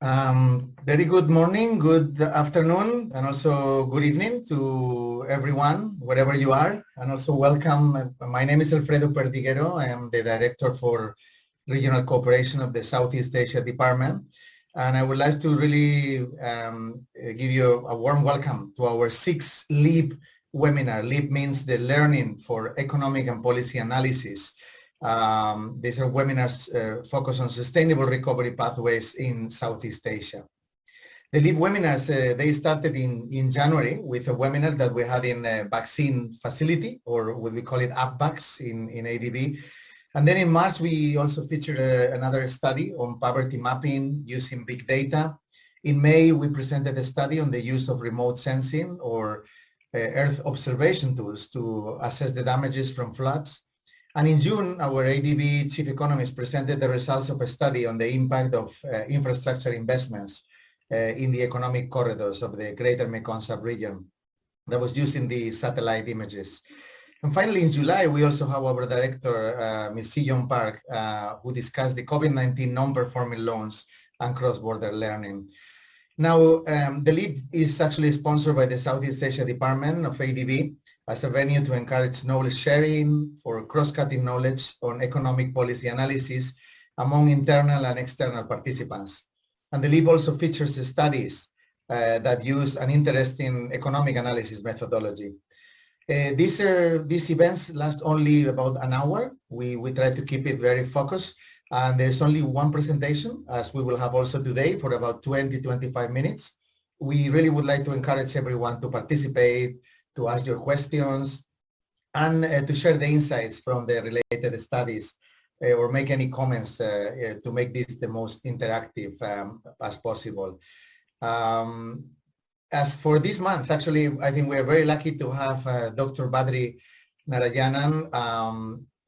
Very good morning, good afternoon, and also good evening to everyone, wherever you are. And also welcome. My name is Alfredo Perdiguero. I am the Director for Regional Cooperation of the Southeast Asia Department. And I would like to really give you a warm welcome to our 6th LEAP webinar. LEAP means the Learning for Economic and Policy Analysis. These are webinars focused on sustainable recovery pathways in Southeast Asia. The LEAP webinars, they started in January with a webinar that we had in a vaccine facility, or what we call it APVACS in ADB. And then in March, we also featured another study on poverty mapping using big data. In May, we presented a study on the use of remote sensing or Earth observation tools to assess the damages from floods. And in June, our ADB chief economist presented the results of a study on the impact of infrastructure investments in the economic corridors of the Greater Mekong sub-region that was using the satellite images. And finally, in July, we also have our director, Ms. Si-Yeon Park, who discussed the COVID-19 non-performing loans and cross-border learning. Now, the LEAP is actually sponsored by the Southeast Asia Department of ADB as a venue to encourage knowledge sharing for cross-cutting knowledge on economic policy analysis among internal and external participants. And the LEAP also features studies that use an interesting economic analysis methodology. These events last only about an hour. We try to keep it very focused. And there's only one presentation, as we will have also today, for about 20-25 minutes. We really would like to encourage everyone to participate, to ask your questions, and to share the insights from the related studies, or make any comments to make this the most interactive as possible. As for this month, actually, I think we're very lucky to have Dr. Badri Narayanan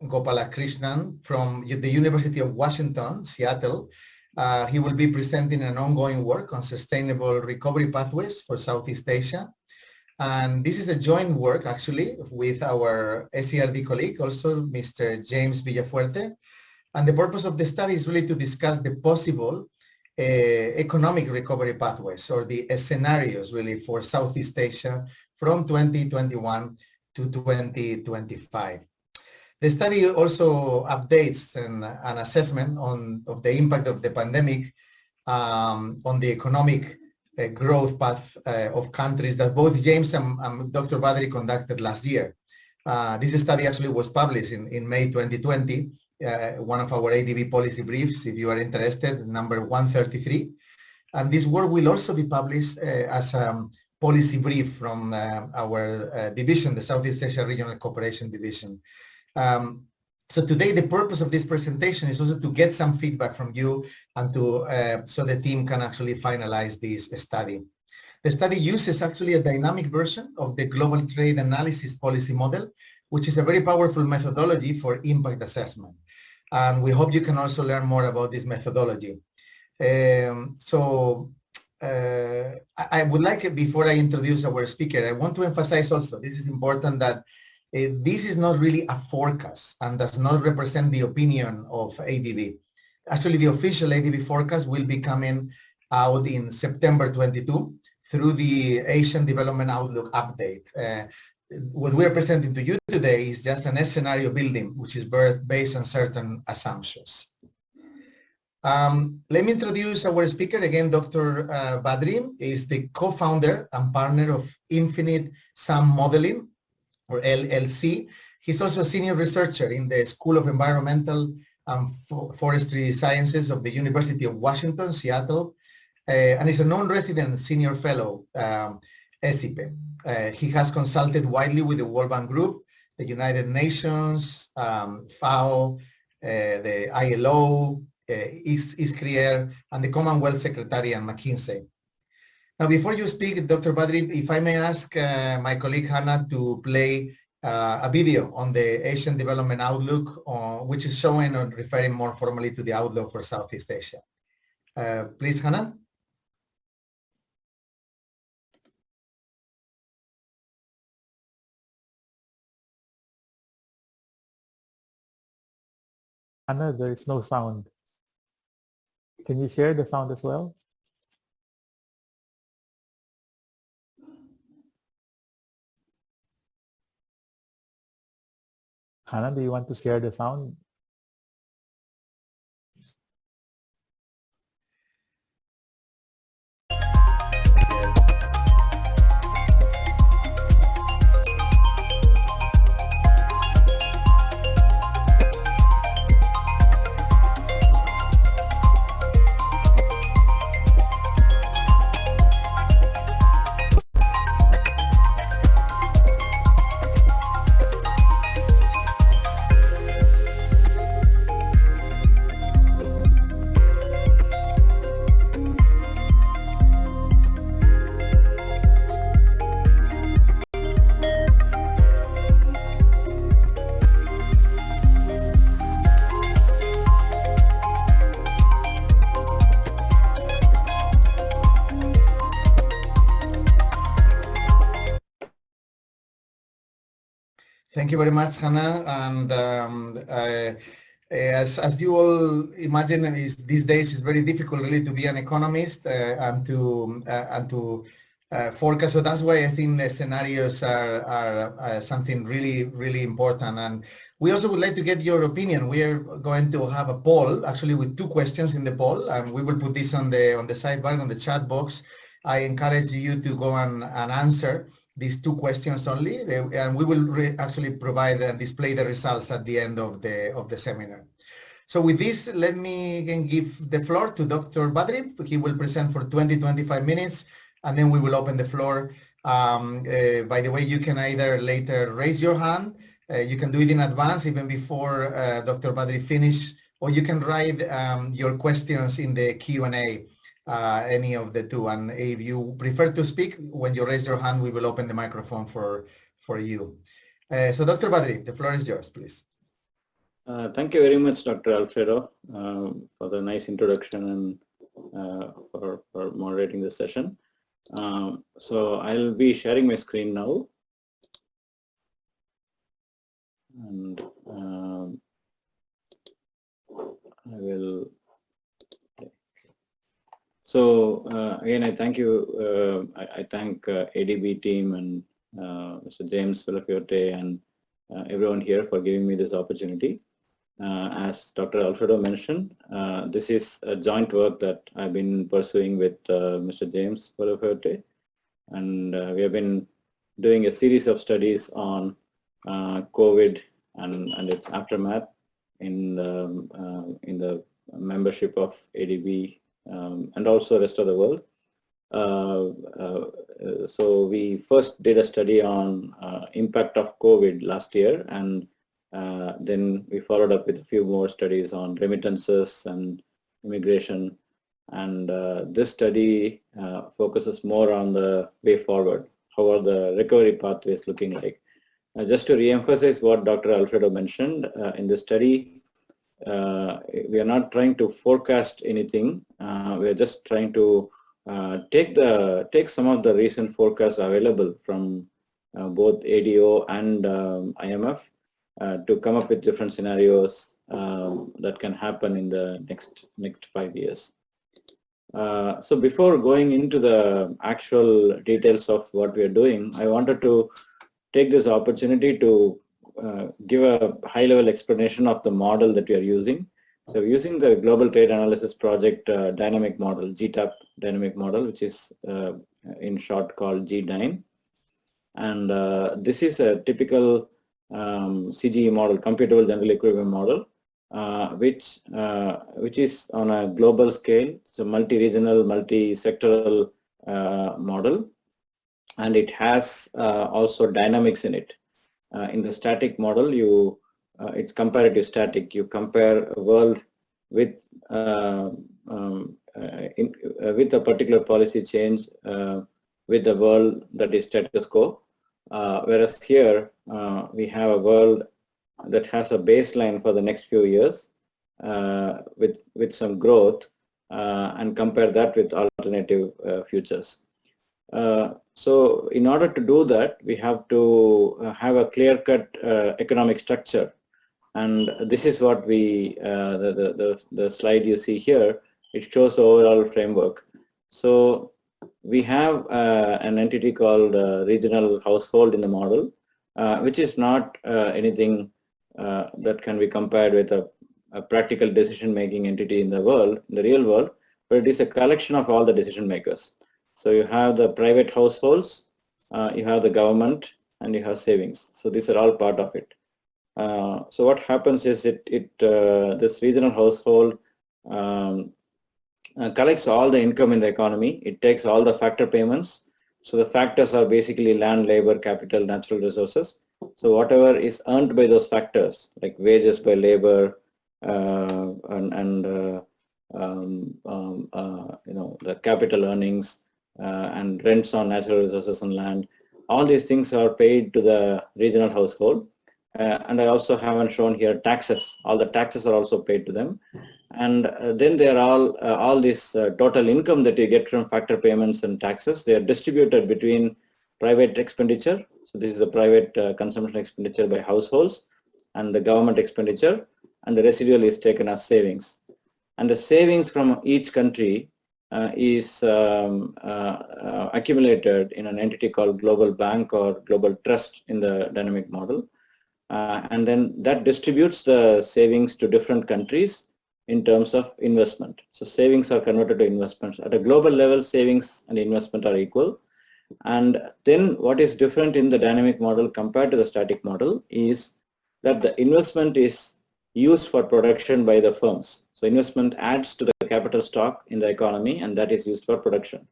Gopalakrishnan from the University of Washington, Seattle. He will be presenting an ongoing work on sustainable recovery pathways for Southeast Asia. And this is a joint work, actually, with our SERD colleague, also Mr. James Villafuerte. And the purpose of the study is really to discuss the possible economic recovery pathways, or the scenarios, really, for Southeast Asia from 2021 to 2025. The study also updates an assessment of the impact of the pandemic on the economic growth path of countries that both James and Dr. Badri conducted last year. This study actually was published in May 2020, one of our ADB policy briefs, if you are interested, number 133. And this work will also be published as a policy brief from our division, the Southeast Asia Regional Cooperation Division. So today, the purpose of this presentation is also to get some feedback from you and so the team can actually finalize this study. The study uses actually a dynamic version of the Global Trade Analysis Policy Model, which is a very powerful methodology for impact assessment. And we hope you can also learn more about this methodology. I would like, before I introduce our speaker, I want to emphasize also, this is important, that this is not really a forecast and does not represent the opinion of ADB. Actually, the official ADB forecast will be coming out in September 22 through the Asian Development Outlook update. What we are presenting to you today is just an scenario building, which is based on certain assumptions. Let me introduce our speaker again. Dr. Badri is the co-founder and partner of Infinite Sum Modeling, or LLC. He's also a senior researcher in the School of Environmental and Forestry Sciences of the University of Washington, Seattle, and is a non-resident senior fellow, ESIPE. He has consulted widely with the World Bank Group, the United Nations, FAO, the ILO, ISCRIER, and the Commonwealth Secretariat and McKinsey. Now, before you speak, Dr. Badri, if I may ask my colleague Hannah to play a video on the Asian Development Outlook, which is showing or referring more formally to the outlook for Southeast Asia. Please, Hannah. Hannah, there is no sound. Can you share the sound as well? Hannah, do you want to share the sound? Thank you very much, Hannah. And as you all imagine, these days it's very difficult really to be an economist and to forecast. So that's why I think the scenarios are something really important. And we also would like to get your opinion. We are going to have a poll, actually, with 2 questions in the poll, and we will put this on the sidebar, on the chat box. I encourage you to go and answer these 2 questions only, and we will actually provide and display the results at the end of the seminar. So with this, let me again give the floor to Dr. Badri. He will present for 20-25 minutes, and then we will open the floor. By the way, you can either later raise your hand, you can do it in advance, even before Dr. Badri finish, or you can write your questions in the Q&A. Any of the 2, and if you prefer to speak, when you raise your hand, we will open the microphone for you. So Dr. Badri, the floor is yours, please. Thank you very much, Dr. Alfredo, for the nice introduction and for moderating the session. So I'll be sharing my screen now. And I will. So again, I thank you. I thank ADB team and Mr. James Villafiorte and everyone here for giving me this opportunity. As Dr. Alfredo mentioned, this is a joint work that I've been pursuing with Mr. James Villafiorte, and we have been doing a series of studies on COVID and its aftermath in the membership of ADB. And also rest of the world. So we first did a study on impact of COVID last year, and then we followed up with a few more studies on remittances and immigration. And this study focuses more on the way forward. How are the recovery pathways looking like? Just to re-emphasize what Dr. Alfredo mentioned, in the study, we are not trying to forecast anything. We are just trying to take some of the recent forecasts available from both ADO and IMF to come up with different scenarios that can happen in the next 5 years. So before going into the actual details of what we are doing, I wanted to take this opportunity to give a high-level explanation of the model that we are using. So using the Global Trade Analysis Project dynamic model, GTAP dynamic model, which is in short called GDYNE. And this is a typical CGE model, computable general equilibrium model, which is on a global scale. It's a multi-regional, multi-sectoral model, and it has also dynamics in it. In the static model, it's comparative static. You compare a world with a particular policy change with the world that is status quo. Whereas here we have a world that has a baseline for the next few years with some growth, and compare that with alternative futures. So in order to do that, we have to have a clear-cut economic structure, and this is what the slide you see here. It shows the overall framework. So we have an entity called regional household in the model, which is not anything that can be compared with a practical decision-making entity in the world, in the real world, but it is a collection of all the decision makers. So you have the private households, you have the government, and you have savings. So these are all part of it. So what happens is this regional household collects all the income in the economy. It takes all the factor payments. So the factors are basically land, labor, capital, natural resources. So whatever is earned by those factors, like wages by labor, the capital earnings and rents on natural resources and land, all these things are paid to the regional household. And I also haven't shown here taxes. All the taxes are also paid to them. And then there are all this total income that you get from factor payments and taxes. They are distributed between private expenditure. So this is the private consumption expenditure by households and the government expenditure. And the residual is taken as savings. And the savings from each country is accumulated in an entity called global bank or global trust in the dynamic model. And then that distributes the savings to different countries in terms of investment. So savings are converted to investments. At a global level, savings and investment are equal. And then what is different in the dynamic model compared to the static model is that the investment is used for production by the firms. So investment adds to the capital stock in the economy, and that is used for production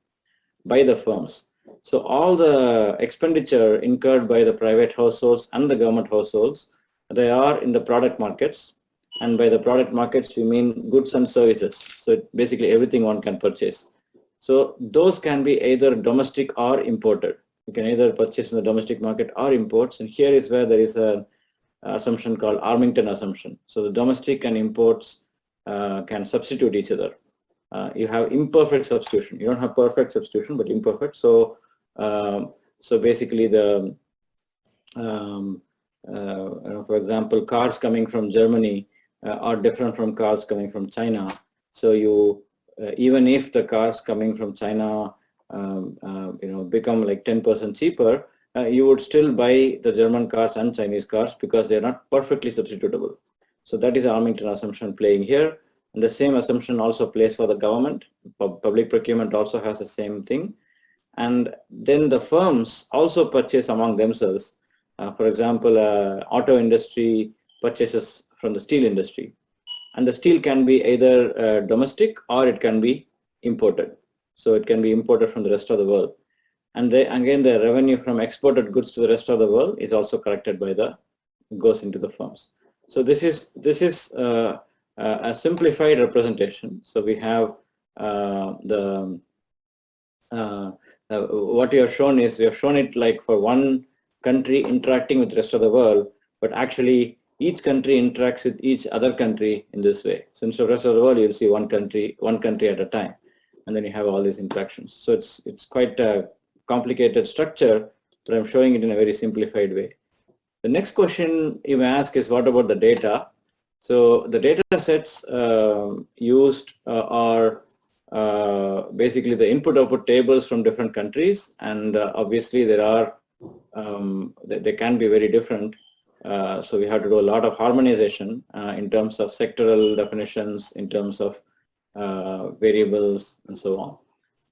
by the firms. So all the expenditure incurred by the private households and the government households, they are in the product markets. And by the product markets, we mean goods and services. So basically everything one can purchase. So those can be either domestic or imported. You can either purchase in the domestic market or imports. And here is where there is an assumption called Armington assumption. So the domestic and imports can substitute each other. You have imperfect substitution. You don't have perfect substitution, but imperfect. So basically the, for example, cars coming from Germany are different from cars coming from China. So you, even if the cars coming from China, become like 10% cheaper, you would still buy the German cars and Chinese cars because they're not perfectly substitutable. So that is the Armington assumption playing here. And the same assumption also plays for the government. Public procurement also has the same thing. And then the firms also purchase among themselves. For example, auto industry purchases from the steel industry. And the steel can be either domestic or it can be imported. So it can be imported from the rest of the world. And again, the revenue from exported goods to the rest of the world is also collected by goes into the firms. So this is a simplified representation. So we have what you have shown is, we have shown it like for one country interacting with the rest of the world, but actually each country interacts with each other country in this way. So instead of the rest of the world, you'll see one country at a time, and then you have all these interactions. So it's quite a complicated structure, but I'm showing it in a very simplified way. The next question you may ask is, what about the data? So the data sets used are basically the input-output tables from different countries, and obviously there are they can be very different. So we have to do a lot of harmonization in terms of sectoral definitions, in terms of variables, and so on.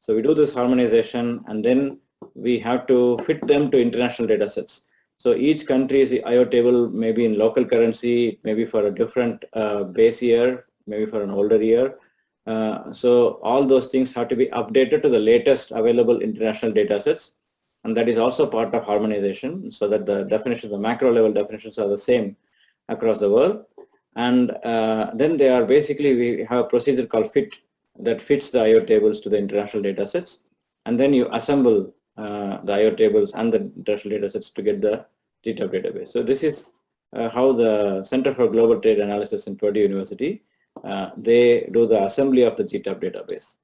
So we do this harmonization, and then we have to fit them to international data sets. So each country's IO table may be in local currency, maybe for a different base year, maybe for an older year. So all those things have to be updated to the latest available international data sets. And that is also part of harmonization, so that the definitions, the macro level definitions are the same across the world. And then they are basically, we have a procedure called fit that fits the IO tables to the international data sets. And then you assemble the IO tables and the international data sets to get the GTAP database. So this is how the Center for Global Trade Analysis in Purdue University, they do the assembly of the GTAP database.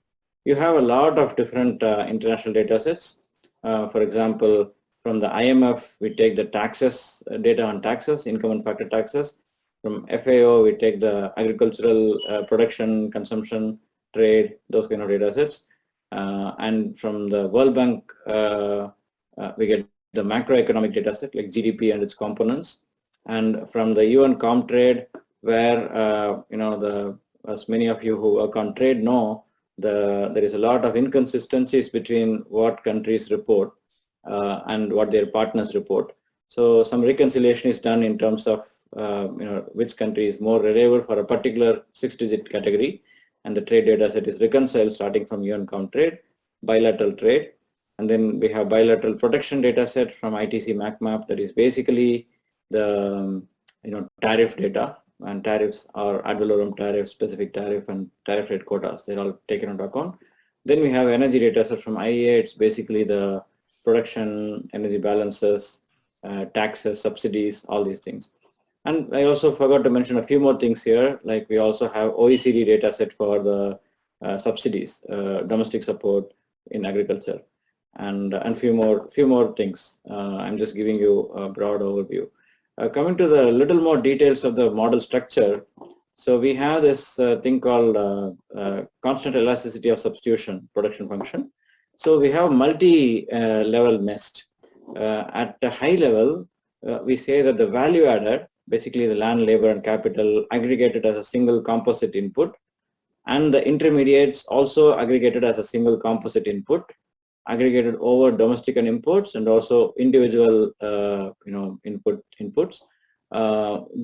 You have a lot of different international data sets. For example, from the IMF, we take the taxes, data on taxes, income and factor taxes. From FAO, we take the agricultural production, consumption, trade, those kind of data sets. And from the World Bank, we get the macroeconomic data set like GDP and its components. And from the UN Comtrade, where as many of you who work on trade know, there is a lot of inconsistencies between what countries report and what their partners report. So some reconciliation is done in terms of which country is more reliable for a particular 6-digit category, and the trade data set is reconciled starting from UN Comtrade, bilateral trade, and then we have bilateral protection data set from ITC MacMap, that is basically the tariff data, and tariffs are ad valorem tariff, specific tariff, and tariff rate quotas. They're all taken into account. Then we have energy data set from IEA. It's basically the production, energy balances, taxes, subsidies, all these things. And I also forgot to mention a few more things here, like we also have OECD data set for the subsidies, domestic support in agriculture, and few more things. I'm just giving you a broad overview. Coming to the little more details of the model structure, so we have this thing called constant elasticity of substitution production function. So we have multi-level nest. At the high level, we say that the value added, basically the land, labor, and capital, aggregated as a single composite input, and the intermediates also aggregated as a single composite input, aggregated over domestic and imports, and also individual inputs.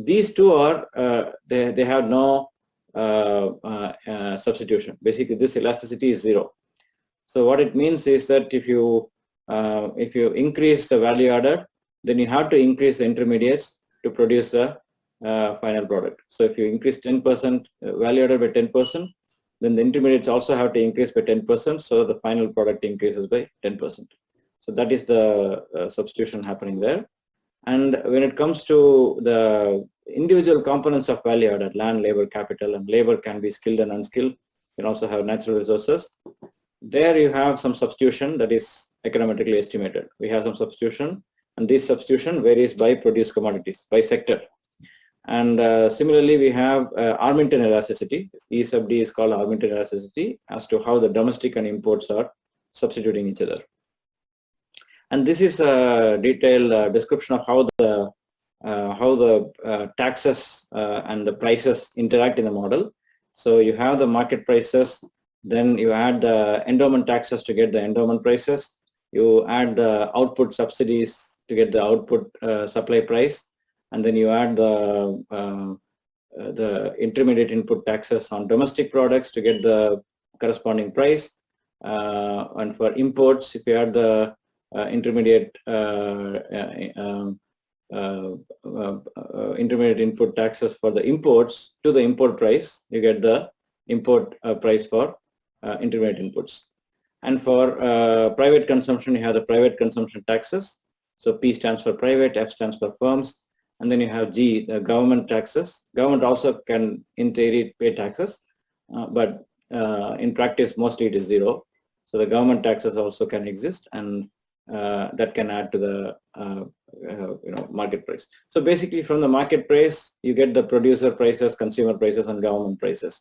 These two are they have no substitution. Basically, this elasticity is 0. So what it means is that if you increase the value added, then you have to increase the intermediates to produce the final product. So if you increase 10% value added by 10%, then the intermediates also have to increase by 10%, so the final product increases by 10%. So that is the substitution happening there. And when it comes to the individual components of value added, land, labor, capital, and labor can be skilled and unskilled. You can also have natural resources. There you have some substitution that is econometrically estimated. We have some substitution, and this substitution varies by produced commodities, by sector. And similarly, we have Armington elasticity. E sub D is called Armington elasticity as to how the domestic and imports are substituting each other. And this is a detailed description of how the taxes and the prices interact in the model. So you have the market prices, then you add the endowment taxes to get the endowment prices. You add the output subsidies to get the output supply price. And then you add the intermediate input taxes on domestic products to get the corresponding price. And for imports, if you add the intermediate input taxes for the imports to the import price, you get the import price for intermediate inputs. And for private consumption, you have the private consumption taxes. So P stands for private, F stands for firms. And then you have G, the government taxes. Government also can, in theory, pay taxes, but in practice, mostly it is 0. So the government taxes also can exist, and that can add to the market price. So basically, from the market price, you get the producer prices, consumer prices, and government prices.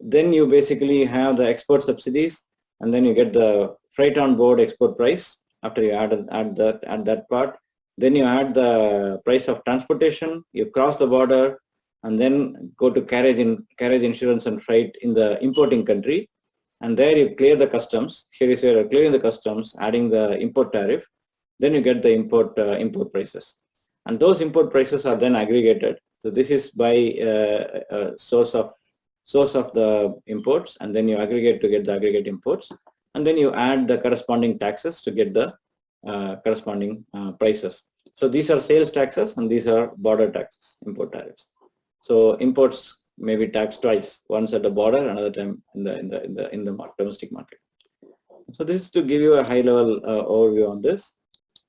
Then you basically have the export subsidies, and then you get the freight on board export price after you add that part. Then you add the price of transportation, you cross the border, and then go to carriage insurance and freight in the importing country. And there you clear the customs. Here is where you're clearing the customs, adding the import tariff. Then you get the import prices. And those import prices are then aggregated. So this is by source of the imports, and then you aggregate to get the aggregate imports. And then you add the corresponding taxes to get the corresponding prices. So these are sales taxes, and these are border taxes, import tariffs. So imports may be taxed twice, once at the border, another time in the domestic market. So this is to give you a high-level overview on this.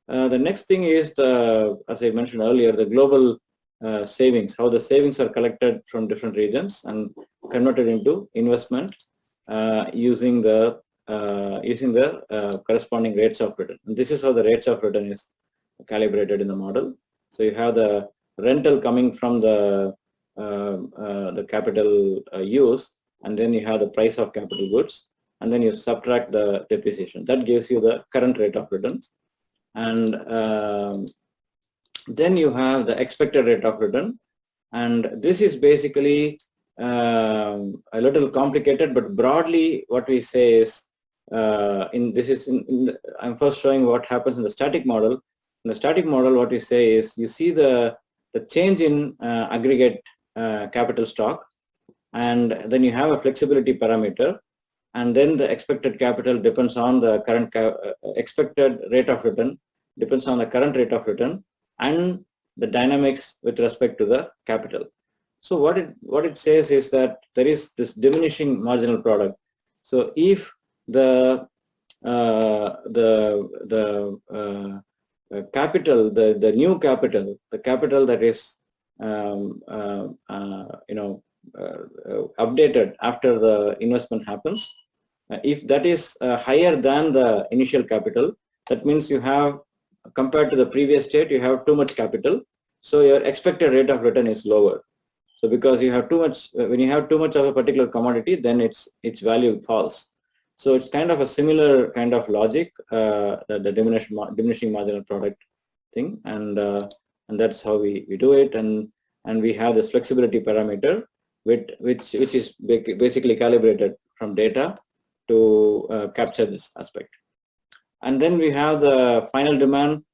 The next thing is as I mentioned earlier, the global savings, how the savings are collected from different regions and converted into investment using the corresponding rates of return. And this is how the rates of return is calibrated in the model. So you have the rental coming from the capital use, and then you have the price of capital goods, and then you subtract the depreciation. That gives you the current rate of return. And Then you have the expected rate of return, and this is basically a little complicated, but broadly what we say is I'm first showing what happens in the static model. In the static model, what we say is you see the change in aggregate capital stock, and then you have a flexibility parameter, and then the expected capital depends on the current expected rate of return, depends on the current rate of return and the dynamics with respect to the capital. So what it says is that there is this diminishing marginal product. So if the capital, the new capital, the capital that is updated after the investment happens, if that is higher than the initial capital, that means you have, compared to the previous state, you have too much capital, so your expected rate of return is lower. So because you have too much, when you have too much of a particular commodity, then its value falls. So it's kind of a similar kind of logic, the diminishing marginal product thing, and that's how we do it, and we have this flexibility parameter, which is basically calibrated from data to capture this aspect. And then we have the final demand.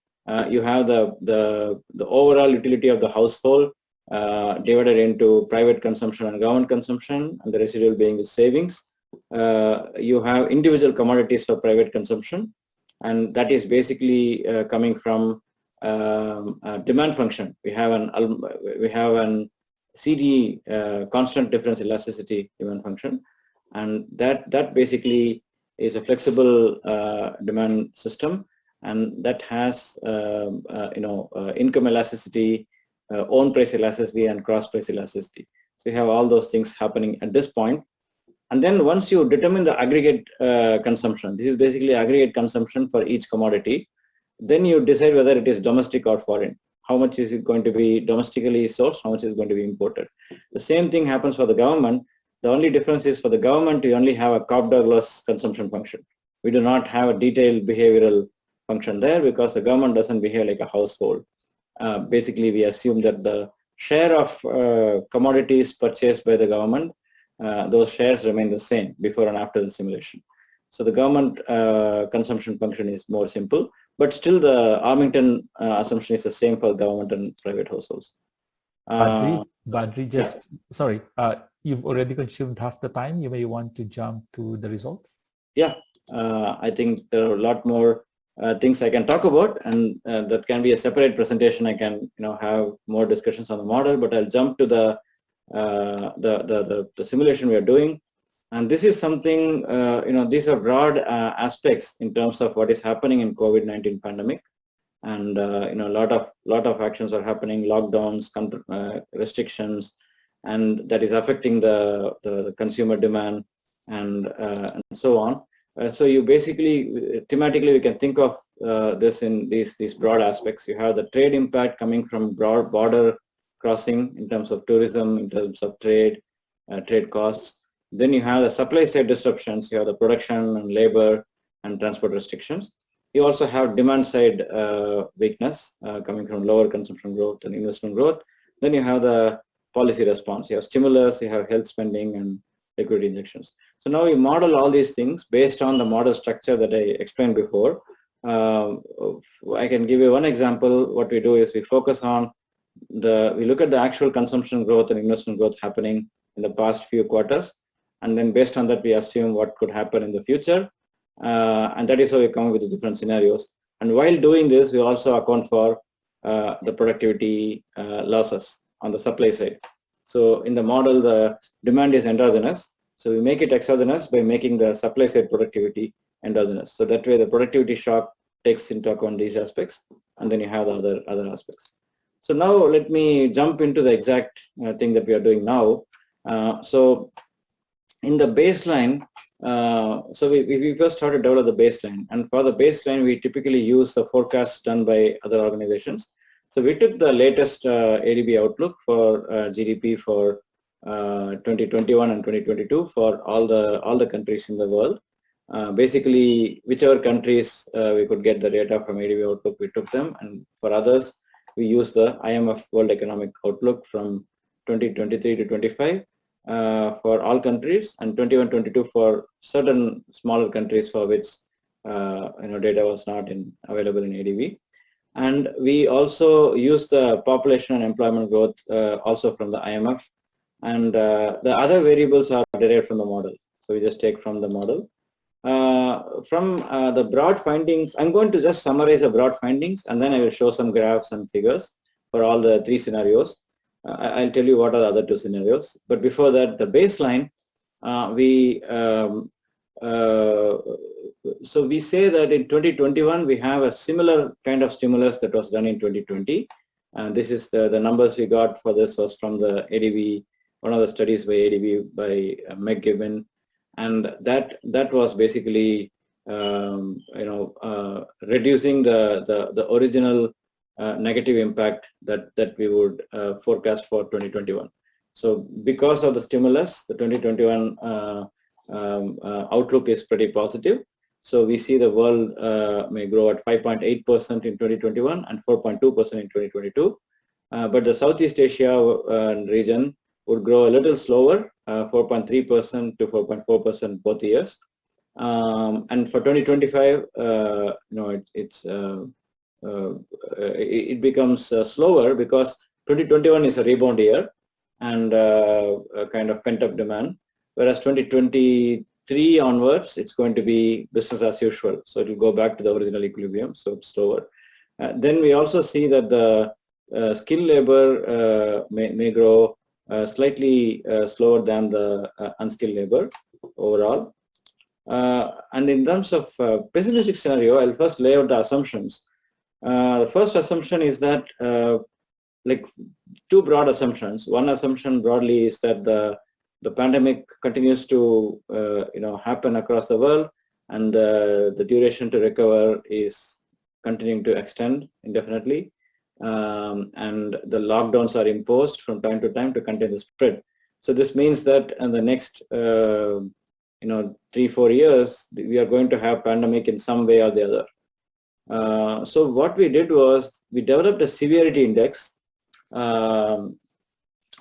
You have the overall utility of the household divided into private consumption and government consumption, and the residual being the savings. You have individual commodities for private consumption, and that is basically coming from demand function. We have an CD constant difference elasticity demand function, and that basically is a flexible demand system, and that has income elasticity, own price elasticity, and cross price elasticity. So you have all those things happening at this point. And then once you determine the aggregate consumption, this is basically aggregate consumption for each commodity, then you decide whether it is domestic or foreign. How much is it going to be domestically sourced, how much is going to be imported. The same thing happens for the government. The only difference is for the government, you only have a Cobb-Douglas consumption function. We do not have a detailed behavioral function there because the government doesn't behave like a household. Basically, we assume that the share of commodities purchased by the government, those shares remain the same before and after the simulation. So the government consumption function is more simple, but still the Armington assumption is the same for government and private households. Badri, just, sorry, you've already consumed half the time. You may want to jump to the results. Yeah, I think there are a lot more things I can talk about, and that can be a separate presentation. I can have more discussions on the model, but I'll jump to the simulation we are doing. And this is something, these are broad aspects in terms of what is happening in COVID-19 pandemic. And, a lot of actions are happening, lockdowns, restrictions, and that is affecting the consumer demand and so on. So you basically, thematically, we can think of this in these broad aspects. You have the trade impact coming from broad border crossing in terms of tourism, in terms of trade costs. Then you have the supply side disruptions. You have the production and labor and transport restrictions. You also have demand side weakness coming from lower consumption growth and investment growth. Then you have the policy response. You have stimulus, you have health spending and liquidity injections. So now we model all these things based on the model structure that I explained before. I can give you one example. What we do is we focus on we look at the actual consumption growth and investment growth happening in the past few quarters. And then based on that, we assume what could happen in the future. And that is how we come up with the different scenarios. And while doing this, we also account for the productivity losses on the supply side. So in the model, the demand is endogenous. So we make it exogenous by making the supply side productivity endogenous. So that way the productivity shock takes into account these aspects, and then you have the other aspects. So now let me jump into the exact thing that we are doing now. So in the baseline, so we first started to develop the baseline, and for the baseline, we typically use the forecasts done by other organizations. So we took the latest ADB outlook for GDP for 2021 and 2022 for all the countries in the world. Basically, whichever countries we could get the data from ADB outlook, we took them, and for others, we use the IMF World Economic Outlook from 2023 to 25 for all countries, and 21-22 for certain smaller countries for which data was not available in ADB. And we also use the population and employment growth also from the IMF, and the other variables are derived from the model. So we just take from the model. From the broad findings, I'm going to just summarize the broad findings, and then I will show some graphs and figures for all the three scenarios. I'll tell you what are the other two scenarios. But before that, the baseline, so we say that in 2021, we have a similar kind of stimulus that was done in 2020. And this is the numbers we got for this was from the ADB, one of the studies by ADB by Meg Gibbon. And that was basically, reducing the original negative impact that we would forecast for 2021. So because of the stimulus, the 2021 outlook is pretty positive. So we see the world may grow at 5.8% in 2021 and 4.2% in 2022. But the Southeast Asia region would grow a little slower, 4.3% to 4.4% both years. And for 2025, it becomes slower because 2021 is a rebound year and a kind of pent-up demand, whereas 2023 onwards, it's going to be business as usual. So it will go back to the original equilibrium, so it's slower. Then we also see that the skilled labor may grow slightly slower than the unskilled labor overall. And in terms of pessimistic scenario, I'll first lay out the assumptions. The first assumption is that like two broad assumptions. One assumption broadly is that the pandemic continues to happen across the world, and the duration to recover is continuing to extend indefinitely, and the lockdowns are imposed from time to time to contain the spread. So this means that in the next 3-4 years we are going to have pandemic in some way or the other. So what we did was we developed a severity index. I'm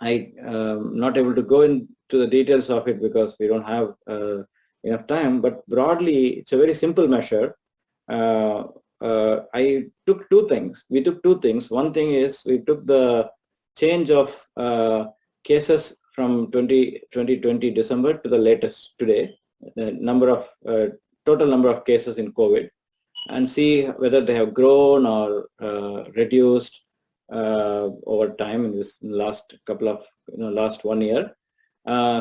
not able to go into the details of it because we don't have enough time, but broadly it's a very simple measure. I took two things. We took two things. One thing is we took the change of cases from 2020 December to the latest today, the number of total number of cases in COVID, and see whether they have grown or reduced over time in this last couple of last 1 year.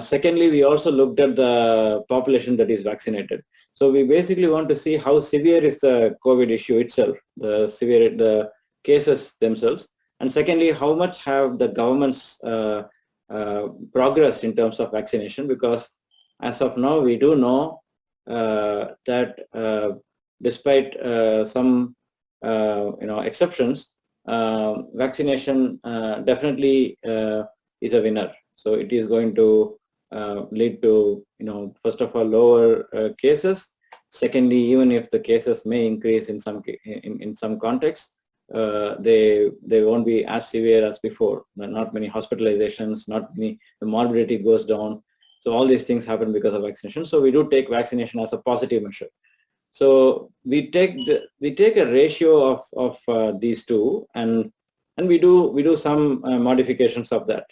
Secondly, we also looked at the population that is vaccinated. So we basically want to see how severe is the COVID issue itself, the cases themselves, and secondly, how much have the governments progressed in terms of vaccination, because as of now we do know that despite some exceptions, vaccination definitely is a winner. So it is going to lead to first of all lower cases. Secondly, even if the cases may increase in some contexts, they won't be as severe as before. Not many hospitalizations, the morbidity goes down. So all these things happen because of vaccination. So we do take vaccination as a positive measure. So we take a ratio of these two, and we do some modifications of that,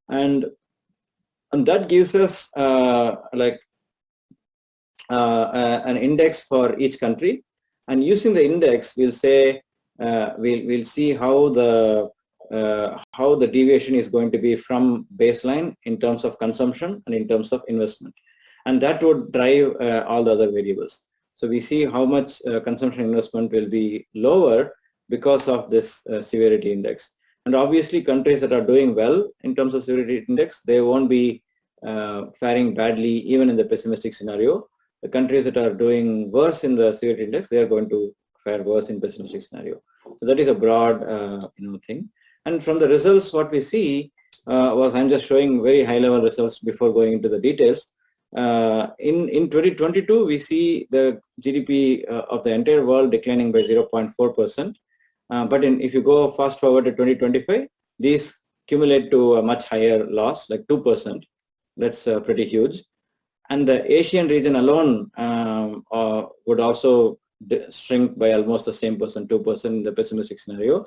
and that gives us an index for each country. And using the index, we'll say we'll see how the deviation is going to be from baseline in terms of consumption and in terms of investment, and that would drive all the other variables. So we see how much consumption investment will be lower because of this severity index. And obviously countries that are doing well in terms of severity index, they won't be faring badly even in the pessimistic scenario. The countries that are doing worse in the severity index, they are going to fare worse in pessimistic scenario. So that is a broad thing. And from the results, what we see I'm just showing very high level results before going into the details. In 2022, we see the GDP of the entire world declining by 0.4%, But if you go fast forward to 2025, these accumulate to a much higher loss, like 2%. That's pretty huge. And the Asian region alone would also shrink by almost the same percent, 2% in the pessimistic scenario.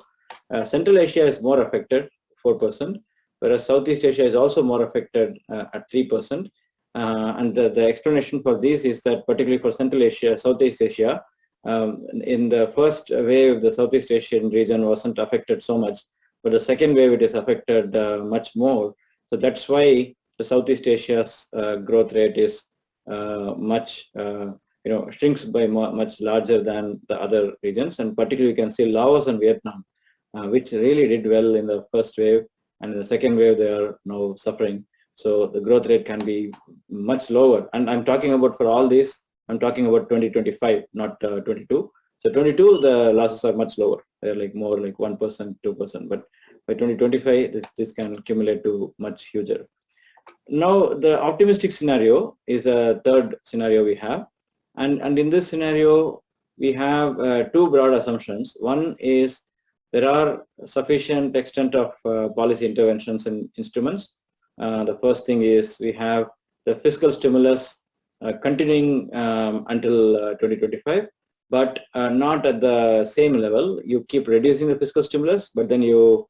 Central Asia is more affected, 4%, whereas Southeast Asia is also more affected at 3%. And the explanation for this is that particularly for Central Asia, Southeast Asia, in the first wave, the Southeast Asian region wasn't affected so much, but the second wave it is affected much more. So that's why the Southeast Asia's growth rate is much, shrinks by much larger than the other regions. And particularly you can see Laos and Vietnam, which really did well in the first wave, and in the second wave they are now suffering. So the growth rate can be much lower. And I'm talking about for all these, I'm talking about 2025, not 22. So 22, the losses are much lower. They're like more like 1%, 2%. But by 2025, this can accumulate to much huger. Now, the optimistic scenario is a third scenario we have. And in this scenario, we have two broad assumptions. One is there are sufficient extent of policy interventions and instruments. The first thing is we have the fiscal stimulus continuing until 2025, but not at the same level. You keep reducing the fiscal stimulus, but then you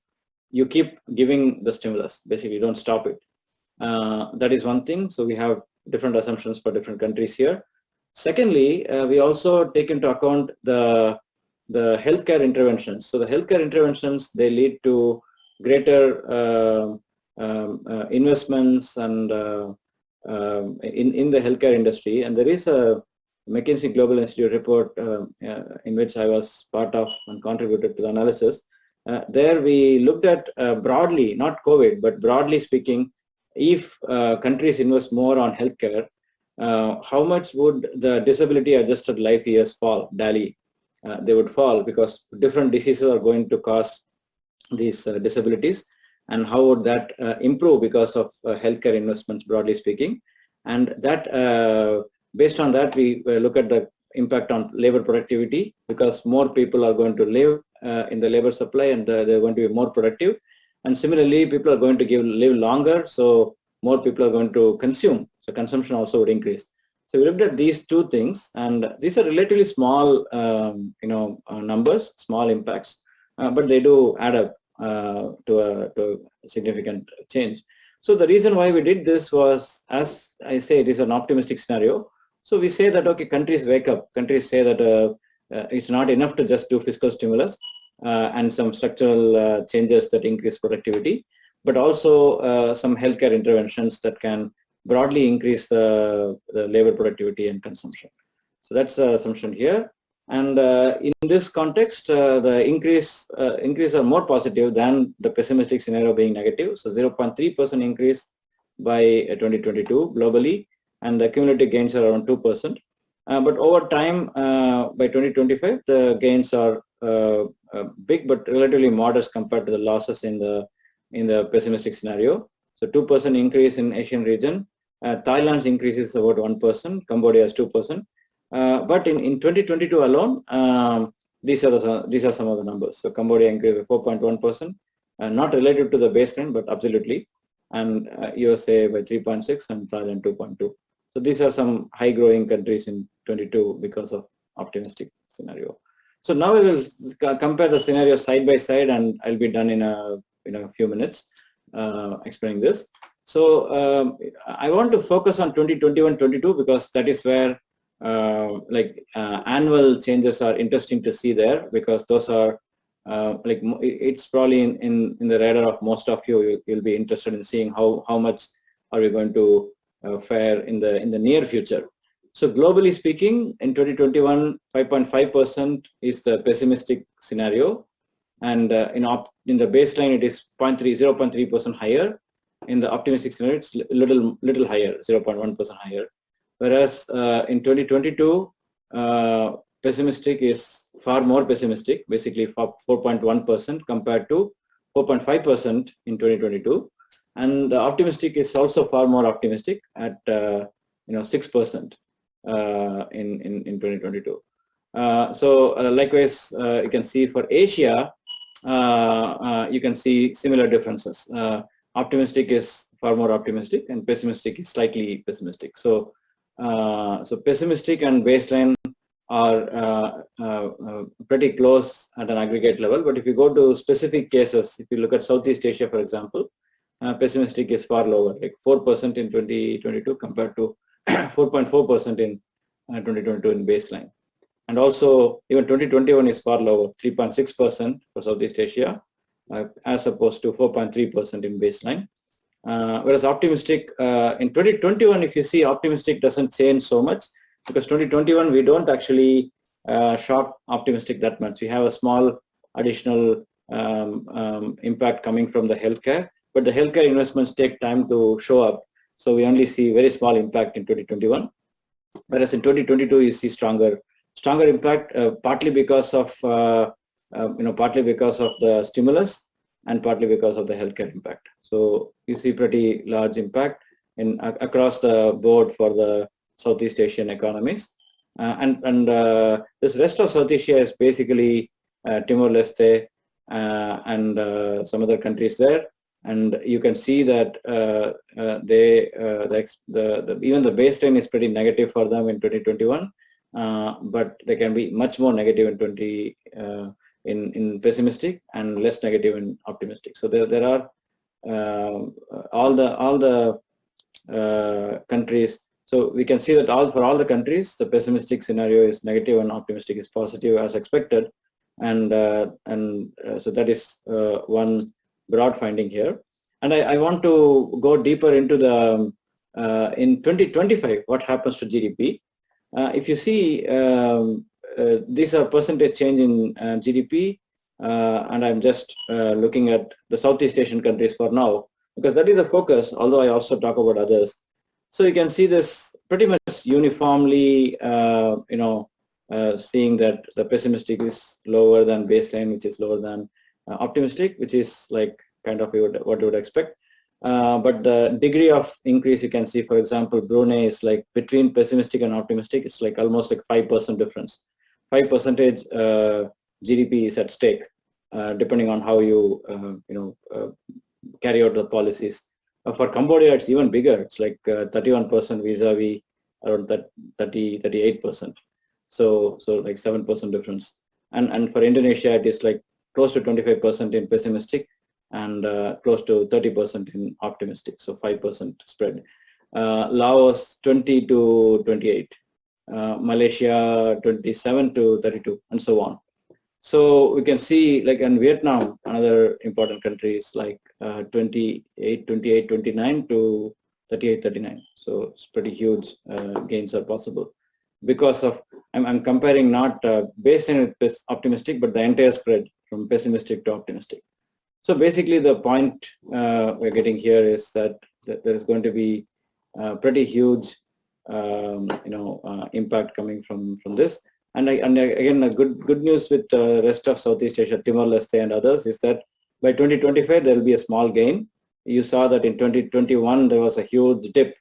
keep giving the stimulus. Basically, you don't stop it. That is one thing. So we have different assumptions for different countries here. Secondly, we also take into account the healthcare interventions. So the healthcare interventions, they lead to greater investments and in the healthcare industry. And there is a McKinsey Global Institute report in which I was part of and contributed to the analysis. There we looked at broadly, not COVID, but broadly speaking, if countries invest more on healthcare, how much would the disability adjusted life years fall, DALY? They would fall because different diseases are going to cause these disabilities, and how would that improve because of healthcare investments, broadly speaking. And that, based on that, we look at the impact on labor productivity, because more people are going to live in the labor supply, and they're going to be more productive. And similarly, people are going to live longer, so more people are going to consume. So consumption also would increase. So we looked at these two things, and these are relatively small, numbers, small impacts, but they do add up to a significant change. So the reason why we did this was, as I say, it is an optimistic scenario. So we say that, okay, countries wake up. Countries say that it's not enough to just do fiscal stimulus and some structural changes that increase productivity, but also some healthcare interventions that can broadly increase the labor productivity and consumption. So that's the assumption here. And in this context, the increase are more positive than the pessimistic scenario being negative. So 0.3% increase by 2022 globally, and the cumulative gains are around 2%. But over time, by 2025, the gains are big but relatively modest compared to the losses in the pessimistic scenario. So 2% increase in Asian region. Thailand's increase is about 1%. Cambodia is 2%. But in 2022 alone, these are some of the numbers. So Cambodia increased by 4.1%, not related to the baseline, but absolutely. And USA by 3.6 and Thailand 2.2. So these are some high growing countries in 22 because of optimistic scenario. So now we will compare the scenarios side by side, and I'll be done in a few minutes explaining this. So I want to focus on 2021-22 because that is where annual changes are interesting to see there, because those are it's probably in the radar of most of you. You'll be interested in seeing how much are we going to fare in the near future. So globally speaking, in 2021, 5.5% is the pessimistic scenario, and in the baseline it is 0.3% higher. In the optimistic scenario, it's little higher, 0.1% higher. Whereas in 2022, pessimistic is far more pessimistic, basically 4.1% compared to 4.5% in 2022. And the optimistic is also far more optimistic at 6% in 2022. Likewise, you can see for Asia, you can see similar differences. Optimistic is far more optimistic, and pessimistic is slightly pessimistic. So pessimistic and baseline are pretty close at an aggregate level. But if you go to specific cases, if you look at Southeast Asia, for example, pessimistic is far lower, like 4% in 2022 compared to 4.4% in 2022 in baseline. And also even 2021 is far lower, 3.6% for Southeast Asia, as opposed to 4.3% in baseline. Whereas optimistic, in 2021, if you see, optimistic doesn't change so much, because 2021, we don't actually shop optimistic that much. We have a small additional impact coming from the healthcare, but the healthcare investments take time to show up. So we only see very small impact in 2021. Whereas in 2022, you see stronger impact, partly because of partly because of the stimulus and partly because of the healthcare impact. So you see pretty large impact across the board for the Southeast Asian economies, and this rest of South Asia is basically Timor-Leste and some other countries there. And you can see that even the baseline is pretty negative for them in 2021. But they can be much more negative in pessimistic and less negative in optimistic. So there are all the countries. So we can see that for all the countries, the pessimistic scenario is negative and optimistic is positive as expected. And so that is one broad finding here. And I want to go deeper into the in 2025, what happens to GDP. If you see, these are percentage change in GDP, and I'm just looking at the Southeast Asian countries for now, because that is the focus, although I also talk about others. So you can see this pretty much uniformly, seeing that the pessimistic is lower than baseline, which is lower than optimistic, which is like kind of what you would expect. But the degree of increase, you can see, for example, Brunei is like between pessimistic and optimistic, it's like almost like 5% difference. 5% GDP is at stake, depending on how you, carry out the policies. For Cambodia, it's even bigger. It's like 31% vis-a-vis around 38%. So like 7% difference. And for Indonesia, it is like close to 25% in pessimistic and close to 30% in optimistic, so 5% spread. Laos 20 to 28, Malaysia 27 to 32, and so on. So we can see, like in Vietnam, another important country is like 28, 29 to 38, 39. So it's pretty huge gains are possible because of, I'm comparing not baseline with optimistic, but the entire spread from pessimistic to optimistic. So basically the point we're getting here is that there is going to be pretty huge impact coming from this. And again, a good news with the rest of Southeast Asia, Timor-Leste and others, is that by 2025 there will be a small gain. You saw that in 2021 there was a huge dip,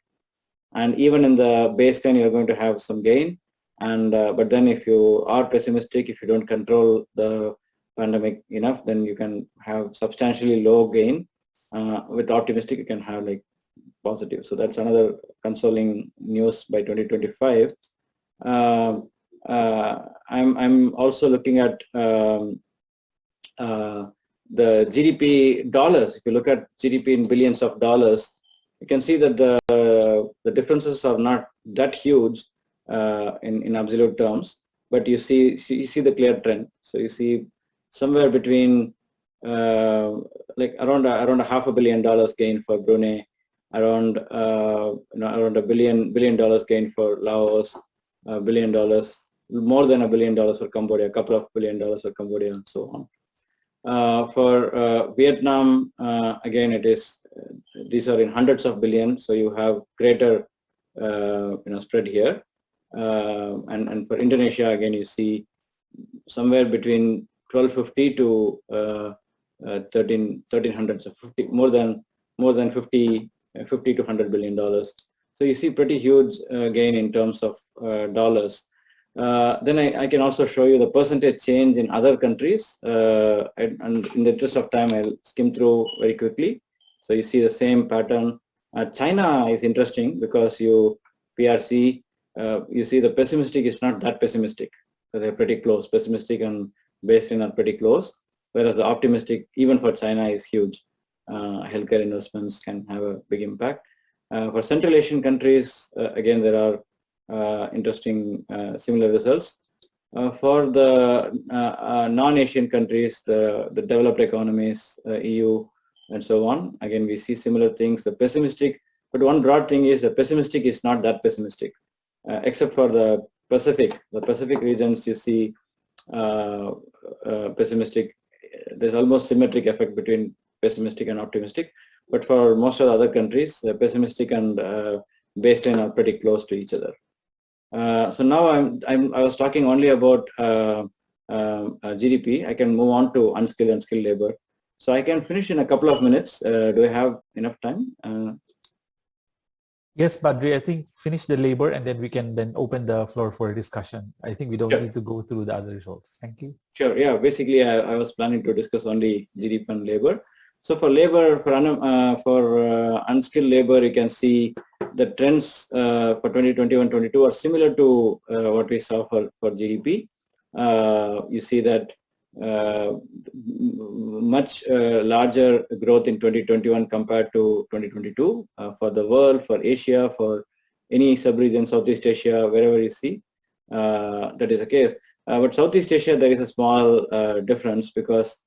and even in the baseline you're going to have some gain. And but then if you are pessimistic, if you don't control the pandemic enough, then you can have substantially low gain. With optimistic, you can have like positive. So that's another consoling news by 2025. I'm also looking at the GDP dollars. If you look at GDP in billions of dollars, you can see that the differences are not that huge in absolute terms, but you see the clear trend. So you see somewhere between like around $500 million gain for Brunei, around around $1 billion gain for Laos, $1 billion, more than $1 billion for Cambodia, a couple of $1 billion for Cambodia, and so on. For Vietnam, again, it is these are in hundreds of billions, so you have greater spread here. And for Indonesia, again, you see somewhere between 1250 to 1300, so 50, more than 50 to $100 billion. So you see pretty huge gain in terms of dollars. Then I can also show you the percentage change in other countries, and in the interest of time, I'll skim through very quickly. So you see the same pattern. China is interesting because PRC, you see the pessimistic is not that pessimistic. So they're pretty close. Pessimistic and baseline are pretty close, whereas the optimistic, even for China, is huge. Healthcare investments can have a big impact. For Central Asian countries, again, there are interesting similar results. For the non-Asian countries, the developed economies, EU, and so on, again, we see similar things. The pessimistic, but one broad thing is the pessimistic is not that pessimistic, except for the Pacific. The Pacific regions, you see pessimistic. There's almost symmetric effect between pessimistic and optimistic. But for most of the other countries, pessimistic and baseline are pretty close to each other. So now I was talking only about GDP. I can move on to unskilled and skilled labor. So I can finish in a couple of minutes. Do I have enough time? Yes, Badri, I think finish the labor and then we can then open the floor for discussion. I think we don't need to go through the other results. Thank you. Sure. Yeah. Basically, I was planning to discuss only GDP and labor. So for labor, for unskilled labor, you can see the trends for 2021-22 are similar to what we saw for GDP. You see that much larger growth in 2021 compared to 2022 for the world, for Asia, for any sub-region, Southeast Asia, wherever you see, that is the case. But Southeast Asia, there is a small difference because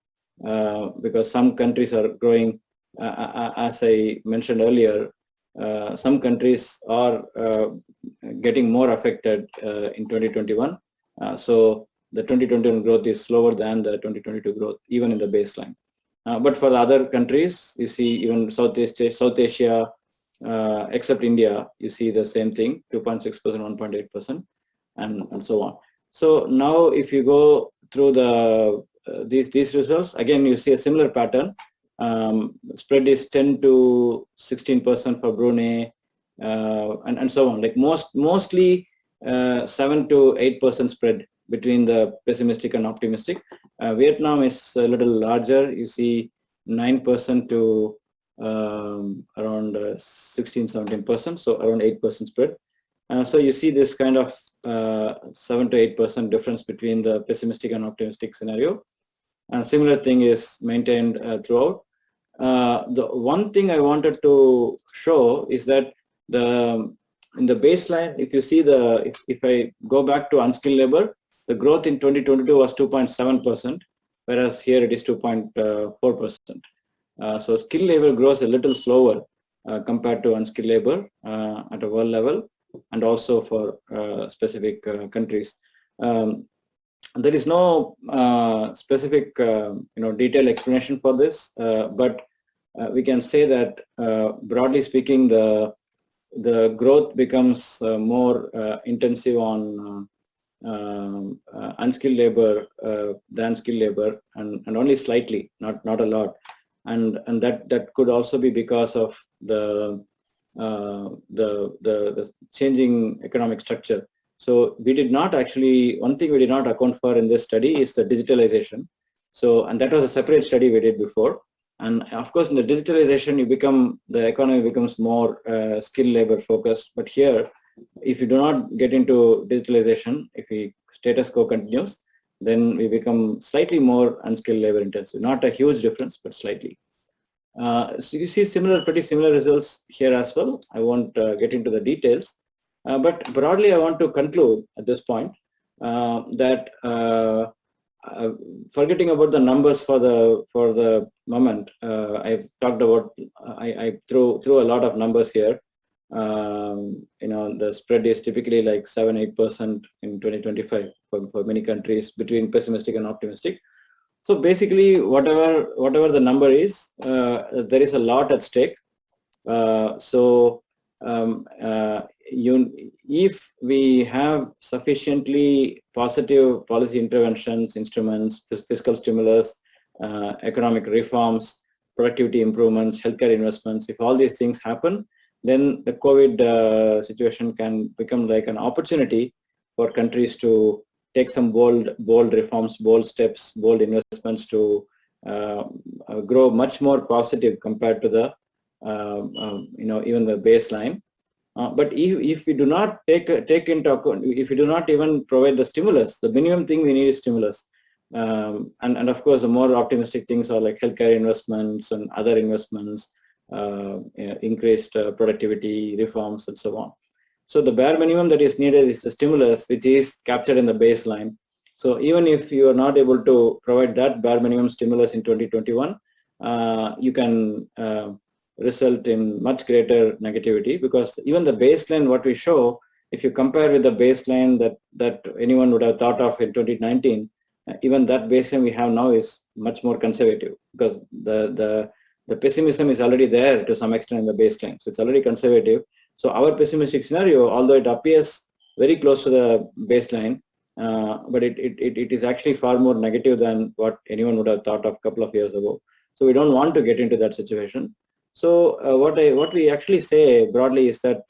some countries are growing, as I mentioned earlier, some countries are getting more affected in 2021. So the 2021 growth is slower than the 2022 growth, even in the baseline. But for the other countries, you see even South Asia, except India, you see the same thing, 2.6%, 1.8%, and so on. So now if you go through the these results, again, you see a similar pattern. Spread is 10 to 16% for Brunei, and so on. Like mostly 7 to 8% spread between the pessimistic and optimistic. Vietnam is a little larger. You see 9% to around 16, 17%, so around 8% spread. So you see this kind of 7 to 8% difference between the pessimistic and optimistic scenario. And similar thing is maintained throughout. The one thing I wanted to show is that in the baseline, if you see if I go back to unskilled labor, the growth in 2022 was 2.7%, whereas here it is 2.4%. So skilled labor grows a little slower compared to unskilled labor at a world level, and also for specific countries. There is no specific, detailed explanation for this, but we can say that broadly speaking, the growth becomes more intensive on unskilled labor than skilled labor, and only slightly, not a lot, and that could also be because of the changing economic structure. So we did not actually, one thing we did not account for in this study is the digitalization. So, and that was a separate study we did before. And of course, in the digitalization, the economy becomes more skilled labor focused. But here, if you do not get into digitalization, if the status quo continues, then we become slightly more unskilled labor intensive. Not a huge difference, but slightly. So you see pretty similar results here as well. I won't get into the details. But broadly, I want to conclude at this point that forgetting about the numbers for the moment, I've talked about. I threw a lot of numbers here. The spread is typically like 7-8% in 2025 for many countries between pessimistic and optimistic. So basically, whatever the number is, there is a lot at stake. If we have sufficiently positive policy interventions, instruments, fiscal stimulus, economic reforms, productivity improvements, healthcare investments, if all these things happen, then the COVID situation can become like an opportunity for countries to take some bold reforms, bold steps, bold investments to grow much more positive compared to the even the baseline. But if we do not take into account, if we do not even provide the stimulus, the minimum thing we need is stimulus. And of course, the more optimistic things are like healthcare investments and other investments, increased productivity, reforms, and so on. So the bare minimum that is needed is the stimulus, which is captured in the baseline. So even if you are not able to provide that bare minimum stimulus in 2021, you can result in much greater negativity, because even the baseline, what we show, if you compare with the baseline that anyone would have thought of in 2019, even that baseline we have now is much more conservative, because the pessimism is already there to some extent in the baseline. So it's already conservative. So our pessimistic scenario, although it appears very close to the baseline, but it is actually far more negative than what anyone would have thought of a couple of years ago. So we don't want to get into that situation. So what we actually say broadly is that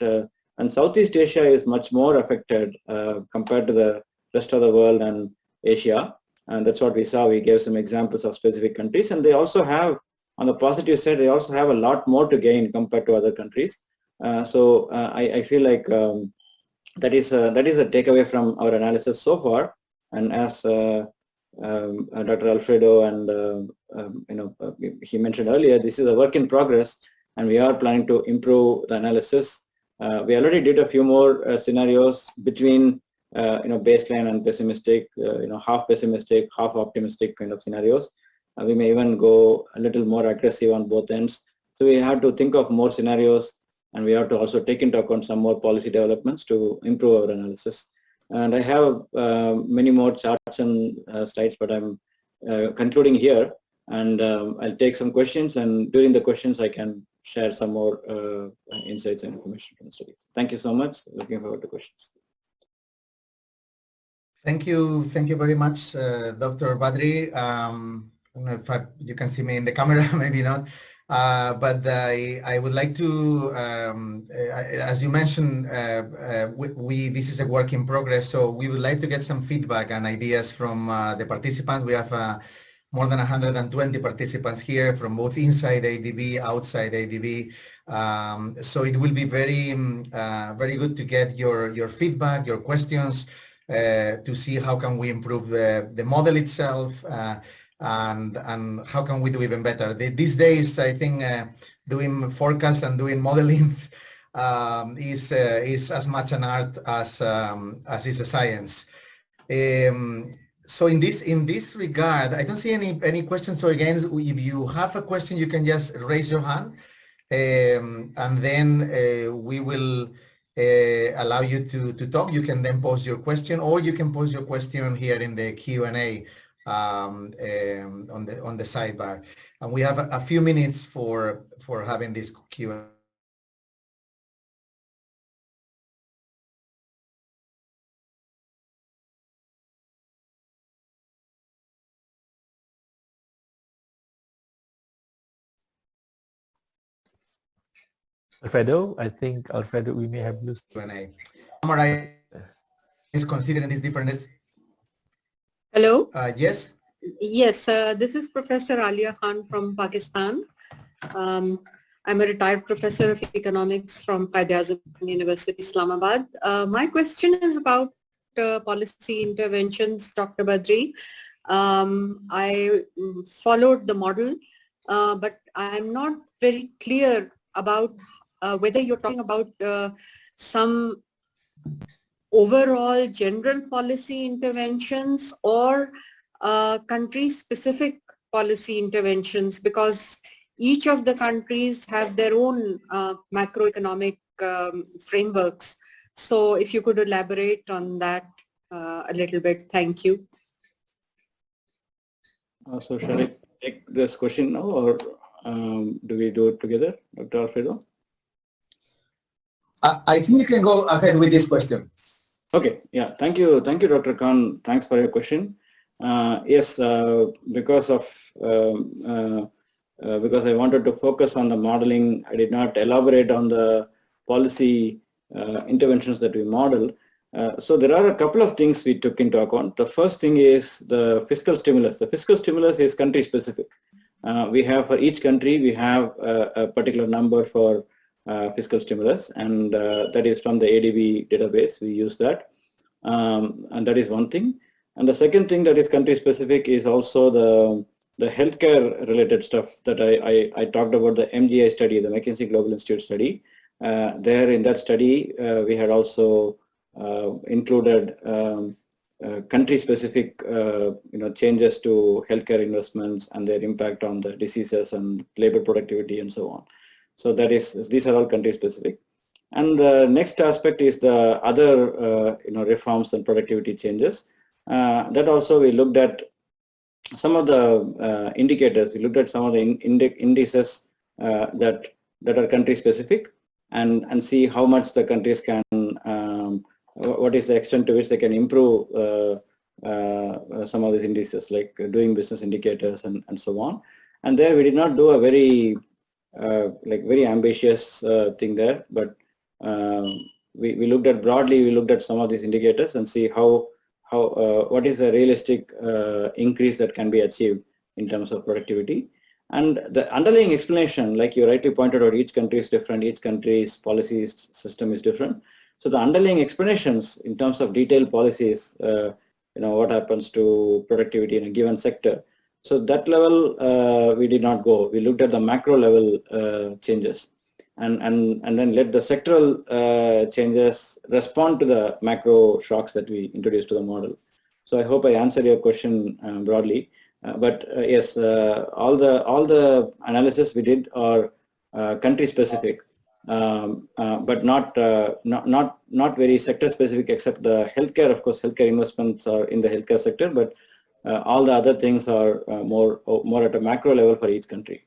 and Southeast Asia is much more affected compared to the rest of the world and Asia, and that's what we saw. We gave some examples of specific countries, and they also have, on the positive side, they also have a lot more to gain compared to other countries. So I feel like that is a takeaway from our analysis so far. And as Dr. Alfredo and he mentioned earlier, this is a work in progress, and we are planning to improve the analysis. We already did a few more scenarios between baseline and pessimistic, half pessimistic, half optimistic kind of scenarios. We may even go a little more aggressive on both ends. So we have to think of more scenarios, and we have to also take into account some more policy developments to improve our analysis. And I have many more charts and slides, but I'm concluding here, and I'll take some questions, and during the questions I can share some more insights and information from the studies. Thank you so much. Looking forward to questions. Thank you very much, Dr. Badri. I don't know if you can see me in the camera, maybe not. But I would like to, as you mentioned, this is a work in progress, so we would like to get some feedback and ideas from the participants. We have more than 120 participants here from both inside ADB, outside ADB. So it will be very good to get your feedback, your questions, to see how can we improve the model itself, and how can we do even better. These days, I think doing forecasts and doing modeling is as much an art as is a science. So in this regard, I don't see any questions. So again, if you have a question, you can just raise your hand, and then we will allow you to talk. You can then pose your question, or you can pose your question here in the Q&A on the sidebar. And we have a few minutes for having this Q&A. Alfredo, I think Alfredo, we may have lost Q&A. Summarize considering these differences. Hello? Yes? Yes, this is Professor Alia Khan from Pakistan. I'm a retired professor of economics from Quaid-e-Azam University, Islamabad. My question is about policy interventions, Dr. Badri. I followed the model, but I'm not very clear about whether you're talking about some overall general policy interventions or country-specific policy interventions, because each of the countries have their own macroeconomic frameworks. So if you could elaborate on that a little bit, thank you. So shall I take this question now, or do we do it together, Dr. Alfredo? I think you can go ahead with this question. Okay, yeah, thank you, Dr. Khan. Thanks for your question. Yes, because I wanted to focus on the modeling, I did not elaborate on the policy interventions that we model. So there are a couple of things we took into account. The first thing is the fiscal stimulus. The fiscal stimulus is country specific. We have for each country, we have a particular number for fiscal stimulus, and that is from the ADB database. We use that, and that is one thing. And the second thing that is country specific is also the healthcare related stuff that I talked about, the MGI study, the McKinsey Global Institute study. There in that study, we had also included country-specific, changes to healthcare investments and their impact on the diseases and labor productivity and so on. So these are all country-specific. And the next aspect is the other, reforms and productivity changes. That also we looked at some of the indicators. We looked at some of the indices that are country-specific, and see how much the countries can. What is the extent to which they can improve some of these indices, like doing business indicators and so on. And there we did not do a very very ambitious thing there, but we looked at broadly. We looked at some of these indicators and see what is a realistic increase that can be achieved in terms of productivity. And the underlying explanation, like you rightly pointed out, each country is different. Each country's policy system is different. So the underlying explanations in terms of detailed policies, what happens to productivity in a given sector. So that level we did not go. We looked at the macro level changes, and then let the sectoral changes respond to the macro shocks that we introduced to the model. So I hope I answered your question broadly. But yes, all the analysis we did are country specific. But not very sector specific, except the healthcare. Of course, healthcare investments are in the healthcare sector, but all the other things are more at a macro level for each country.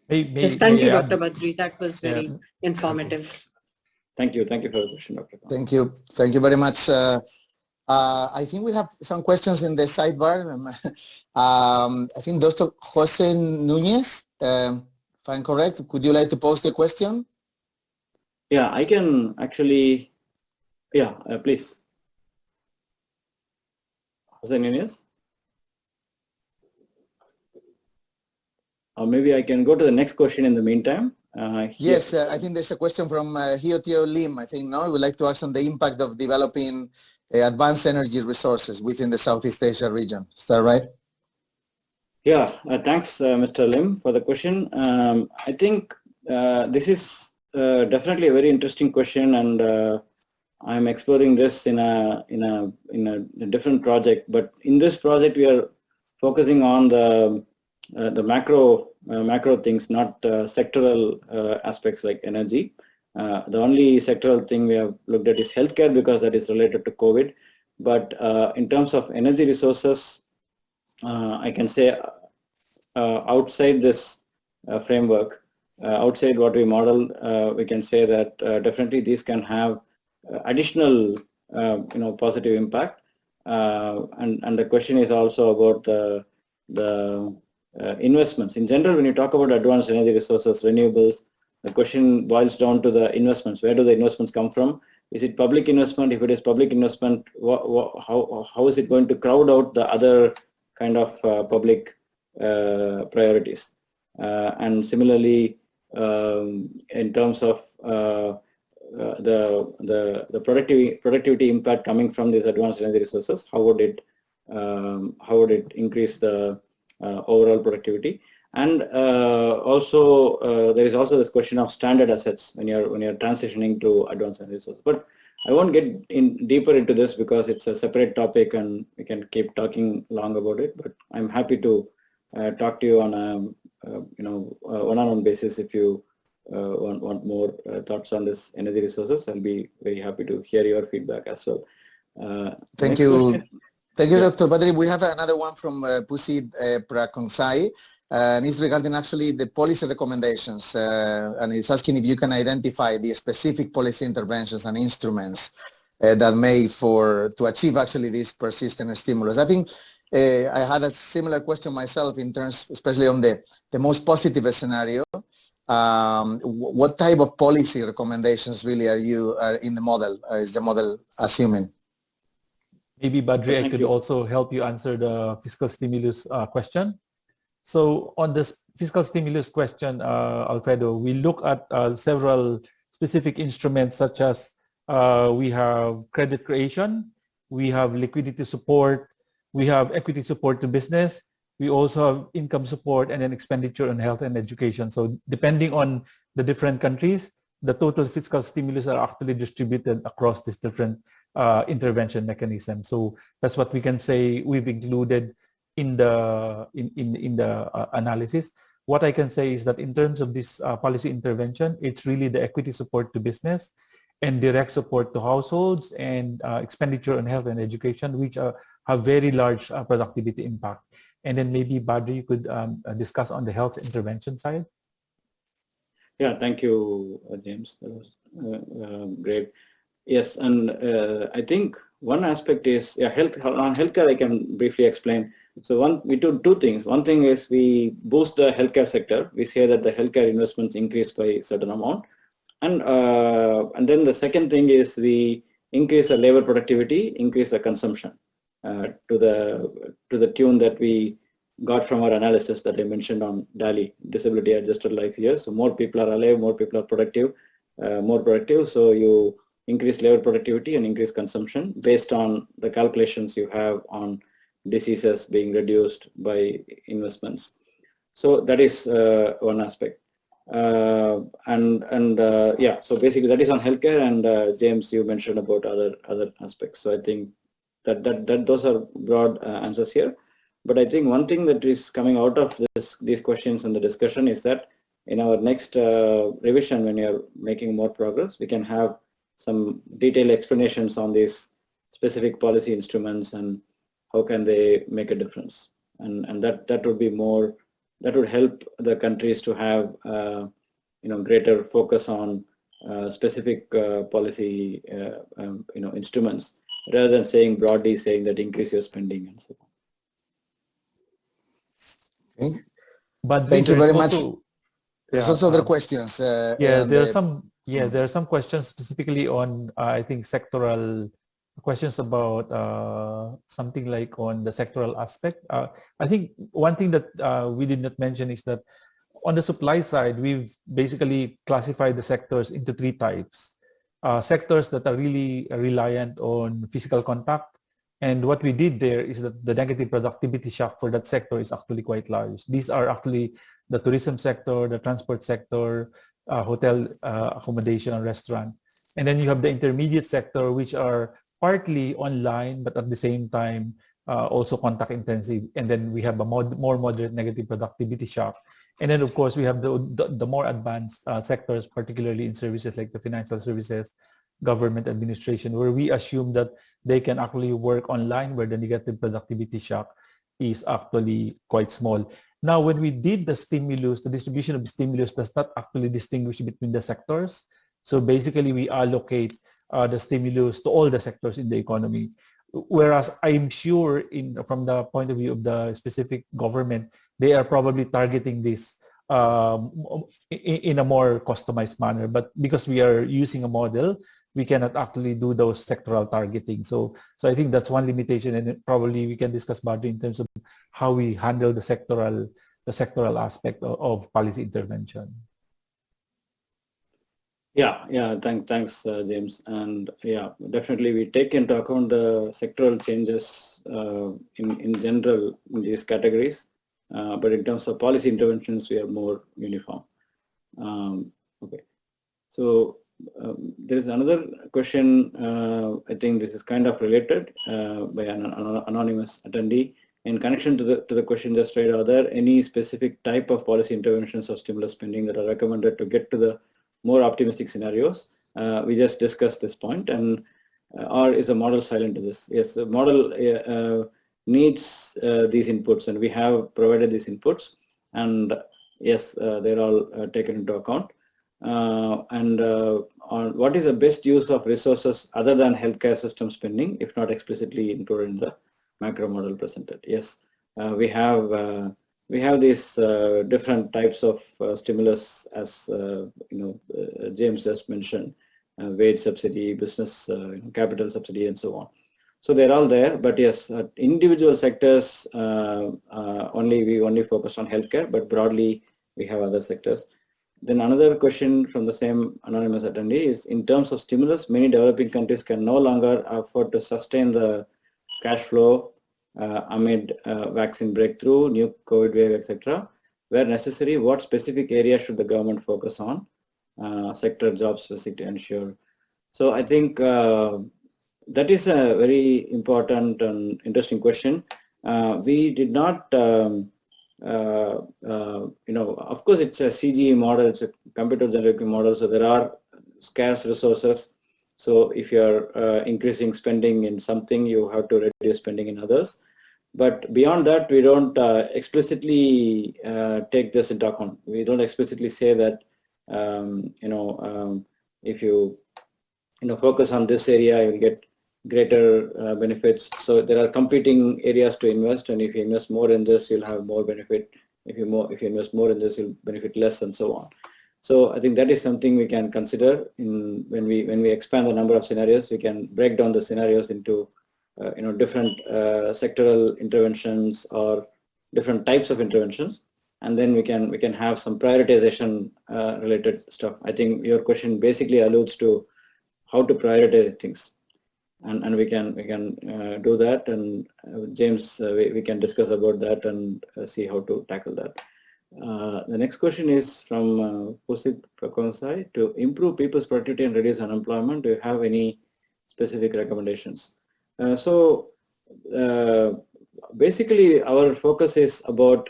Yes, thank you, Dr. Badri. That was very informative. Thank you for the question, Dr. Thank you very much. I think we have some questions in the sidebar. I think Dr. Jose Nunez. If I'm correct, could you like to pose the question? Yeah, I can actually. Yeah, please. Jose Nunez? Or maybe I can go to the next question in the meantime. Yes, I think there's a question from Hiotio Lim. I think we'd like to ask on the impact of developing advanced energy resources within the Southeast Asia region. Is that right? Yeah, thanks, Mr. Lim, for the question. I think this is definitely a very interesting question, and I'm exploring this in a different project. But in this project, we are focusing on the macro things, not sectoral aspects like energy. The only sectoral thing we have looked at is healthcare, because that is related to COVID. But in terms of energy resources, I can say outside this framework, outside what we model, we can say that definitely these can have additional positive impact. And the question is also about the investments. In general, when you talk about advanced energy resources, renewables, the question boils down to the investments. Where do the investments come from? Is it public investment? If it is public investment, how is it going to crowd out the other kind of public priorities? And similarly, in terms of the productivity impact coming from these advanced energy resources, how would it increase the overall productivity? And also there is also this question of standard assets when you're transitioning to advanced energy resources. But I won't get in deeper into this because it's a separate topic and we can keep talking long about it. But I'm happy to talk to you on a one-on-one basis if you want more thoughts on this energy resources. I'll be very happy to hear your feedback as well. Thank you. Thank you, Dr. Badri. We have another one from Pusit Prakonsai, and it's regarding actually the policy recommendations, and it's asking if you can identify the specific policy interventions and instruments that made to achieve actually this persistent stimulus. I think I had a similar question myself in terms, especially on the most positive scenario. what type of policy recommendations really are in the model? Is the model assuming? Maybe Badri, I could also help you answer the fiscal stimulus question. So on this fiscal stimulus question, Alfredo, we look at several specific instruments such as we have credit creation, we have liquidity support, we have equity support to business, we also have income support, and then expenditure on health and education. So depending on the different countries, the total fiscal stimulus are actually distributed across these different intervention mechanisms. So that's what we can say we've included in the analysis. What I can say is that in terms of this policy intervention, it's really the equity support to business and direct support to households and expenditure on health and education, which have very large productivity impact. And then maybe Badri, you could discuss on the health intervention side. Yeah, thank you, James. That was great. Yes, and I think one aspect is on healthcare. I can briefly explain. So we do two things. One thing is we boost the healthcare sector. We say that the healthcare investments increase by a certain amount, and then the second thing is we increase the labor productivity, increase the consumption to the tune that we got from our analysis that I mentioned on DALI, disability adjusted life years. So more people are alive, more people are productive, So you increase labor productivity and increase consumption based on the calculations you have on diseases being reduced by investments. So that is one aspect. So basically that is on healthcare, and James, you mentioned about other aspects. So I think that those are broad answers here. But I think one thing that is coming out of these questions and the discussion is that in our next revision, when you're making more progress, we can have some detailed explanations on these specific policy instruments and how can they make a difference. And that would be more, that would help the countries to have greater focus on specific policy instruments, rather than saying broadly saying that increase your spending and so on. Okay. But thank you very much. Also, there's also other questions. There are some questions specifically on I think sectoral questions about something like on the sectoral aspect. I think one thing that we did not mention is that on the supply side, we've basically classified the sectors into three types. Sectors that are really reliant on physical contact. And what we did there is that the negative productivity shock for that sector is actually quite large. These are actually the tourism sector, the transport sector, hotel accommodation and restaurant. And then you have the intermediate sector, which are partly online, but at the same time also contact intensive. And then we have a more moderate negative productivity shock. And then of course we have the more advanced sectors, particularly in services like the financial services, government administration, where we assume that they can actually work online, where the negative productivity shock is actually quite small. Now, when we did the stimulus, the distribution of the stimulus does not actually distinguish between the sectors. So basically, we allocate the stimulus to all the sectors in the economy. Whereas I'm sure from the point of view of the specific government, they are probably targeting this in a more customized manner. But because we are using a model, we cannot actually do those sectoral targeting. So I think that's one limitation, and probably we can discuss Badri in terms of how we handle the sectoral aspect of policy intervention. Yeah. Thanks, James. And yeah, definitely we take into account the sectoral changes in general in these categories. But in terms of policy interventions, we are more uniform. Okay. So there is another question. I think this is kind of related by an anonymous attendee. In connection to the question just right, are there any specific type of policy interventions or stimulus spending that are recommended to get to the more optimistic scenarios? We just discussed this point, and or is the model silent to this? Yes, the model needs these inputs, and we have provided these inputs, and yes, they're all taken into account. On what is the best use of resources other than healthcare system spending, if not explicitly included in the macro model presented? Yes, we have we have these different types of stimulus, as James just mentioned, wage subsidy, business capital subsidy, and so on. So they're all there, but yes, individual sectors we only focus on healthcare, but broadly we have other sectors. Then another question from the same anonymous attendee is, in terms of stimulus, many developing countries can no longer afford to sustain the cash flow amid vaccine breakthrough, new COVID wave, etc. Where necessary, what specific areas should the government focus on? Sector, job specific to ensure. So I think that is a very important and interesting question. We did not, of course, it's a CGE model, it's a computer generated model, so there are scarce resources. So if you're increasing spending in something, you have to reduce spending in others. But beyond that, we don't explicitly take this into account. We don't explicitly say that, if you focus on this area, you'll get greater benefits. So there are competing areas to invest, and if you invest more in this, you'll have more benefit. If you invest more in this, you'll benefit less, and so on. So I think that is something we can consider when we expand the number of scenarios. We can break down the scenarios into different sectoral interventions or different types of interventions, and then we can have some prioritization related stuff. I think your question basically alludes to how to prioritize things. And we can do that, and James, we can discuss about that and see how to tackle that. The next question is from Pusit Prakonsai. To improve people's productivity and reduce unemployment, do you have any specific recommendations? Basically, our focus is about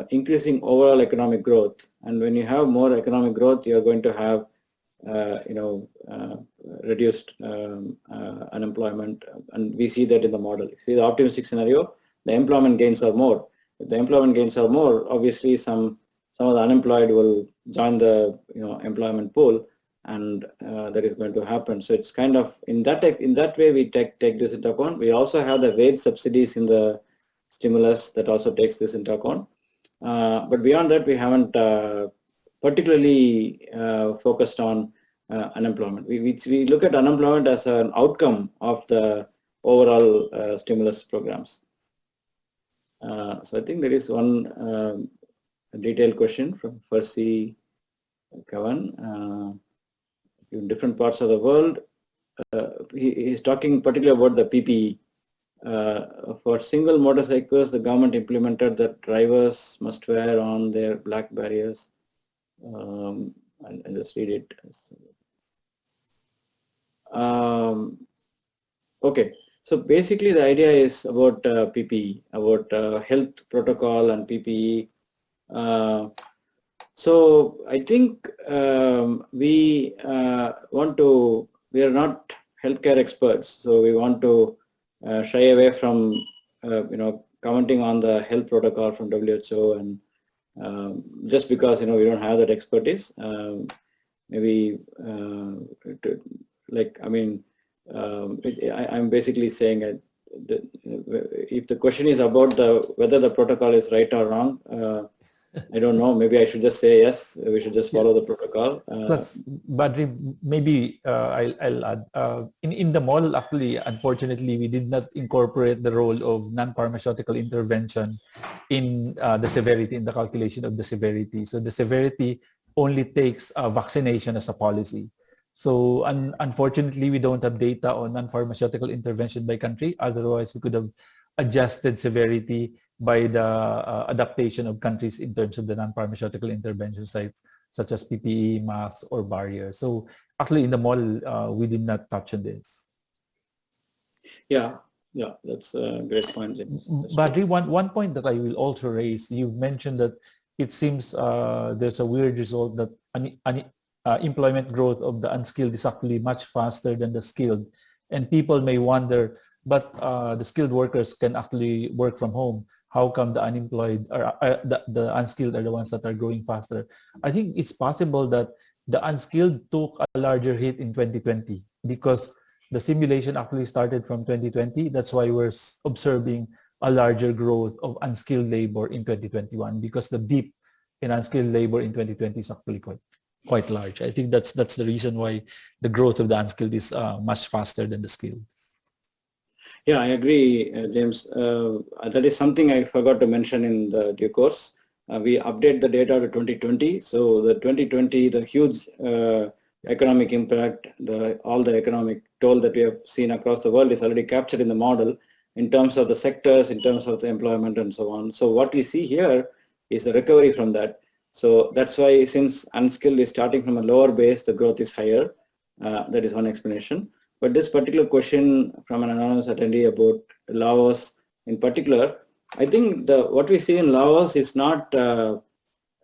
increasing overall economic growth, and when you have more economic growth, you are going to have reduced unemployment, and we see that in the model. See the optimistic scenario, the employment gains are more. If the employment gains are more, obviously some of the unemployed will join the employment pool, and that is going to happen. So it's kind of in that way we take this into account. We also have the wage subsidies in the stimulus that also takes this into account. But beyond that, we haven't particularly focused on unemployment. We look at unemployment as an outcome of the overall stimulus programs. So I think there is one detailed question from Farsi Kavan. In different parts of the world, he is talking particularly about the PPE. For single motorcycles, the government implemented that drivers must wear on their black barriers. I'll just read it. Okay, so basically the idea is about PPE, about health protocol and PPE. So I think we are not healthcare experts, so we want to shy away from commenting on the health protocol from WHO, and just because we don't have that expertise. Maybe I'm basically saying that if the question is about whether the protocol is right or wrong, I don't know. Maybe I should just say yes. We should just follow the protocol. Plus, Badri, maybe I'll add. In the model, actually, unfortunately, we did not incorporate the role of non-pharmaceutical intervention in the severity, in the calculation of the severity. So the severity only takes vaccination as a policy. So unfortunately, we don't have data on non-pharmaceutical intervention by country. Otherwise, we could have adjusted severity by the adaptation of countries in terms of the non-pharmaceutical intervention sites, such as PPE, masks, or barriers. So actually in the model, we did not touch on this. Yeah, that's a great point, James. Badri, one point that I will also raise, you've mentioned that it seems there's a weird result that employment growth of the unskilled is actually much faster than the skilled. And people may wonder, but the skilled workers can actually work from home. How come the unemployed or the unskilled are the ones that are growing faster? I think it's possible that the unskilled took a larger hit in 2020 because the simulation actually started from 2020. That's why we're observing a larger growth of unskilled labor in 2021 because the dip in unskilled labor in 2020 is actually quite large. I think that's the reason why the growth of the unskilled is much faster than the skilled. Yeah, I agree, James. That is something I forgot to mention in the due course. We update the data to 2020. So the 2020, the huge economic impact, all the economic toll that we have seen across the world is already captured in the model in terms of the sectors, in terms of the employment and so on. So what we see here is a recovery from that. So that's why since unskilled is starting from a lower base, the growth is higher. That is one explanation. But this particular question from an anonymous attendee about Laos in particular, I think what we see in Laos is not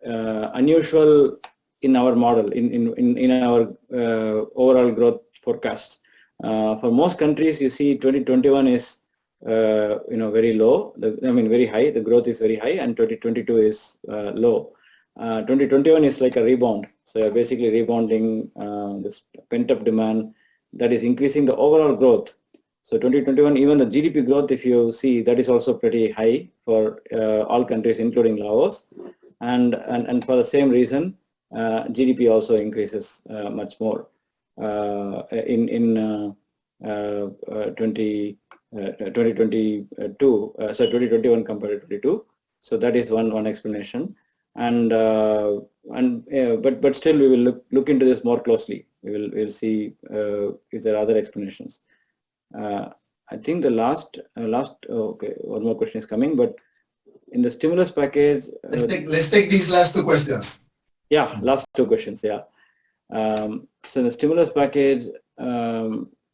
unusual in our model, in our overall growth forecasts. For most countries, you see 2021 is very low. Very high. The growth is very high, and 2022 is low. 2021 is like a rebound. So you're basically rebounding this pent-up demand that is increasing the overall growth. So 2021, even the GDP growth, if you see, that is also pretty high for all countries, including Laos. And for the same reason, GDP also increases much more in 2021 compared to 2022. So that is one explanation. But still, we will look into this more closely. We'll see if there are other explanations. I think the last okay, one more question is coming, but in the stimulus package, let's take these last two questions. Yeah, last two questions. Yeah. So in the stimulus package,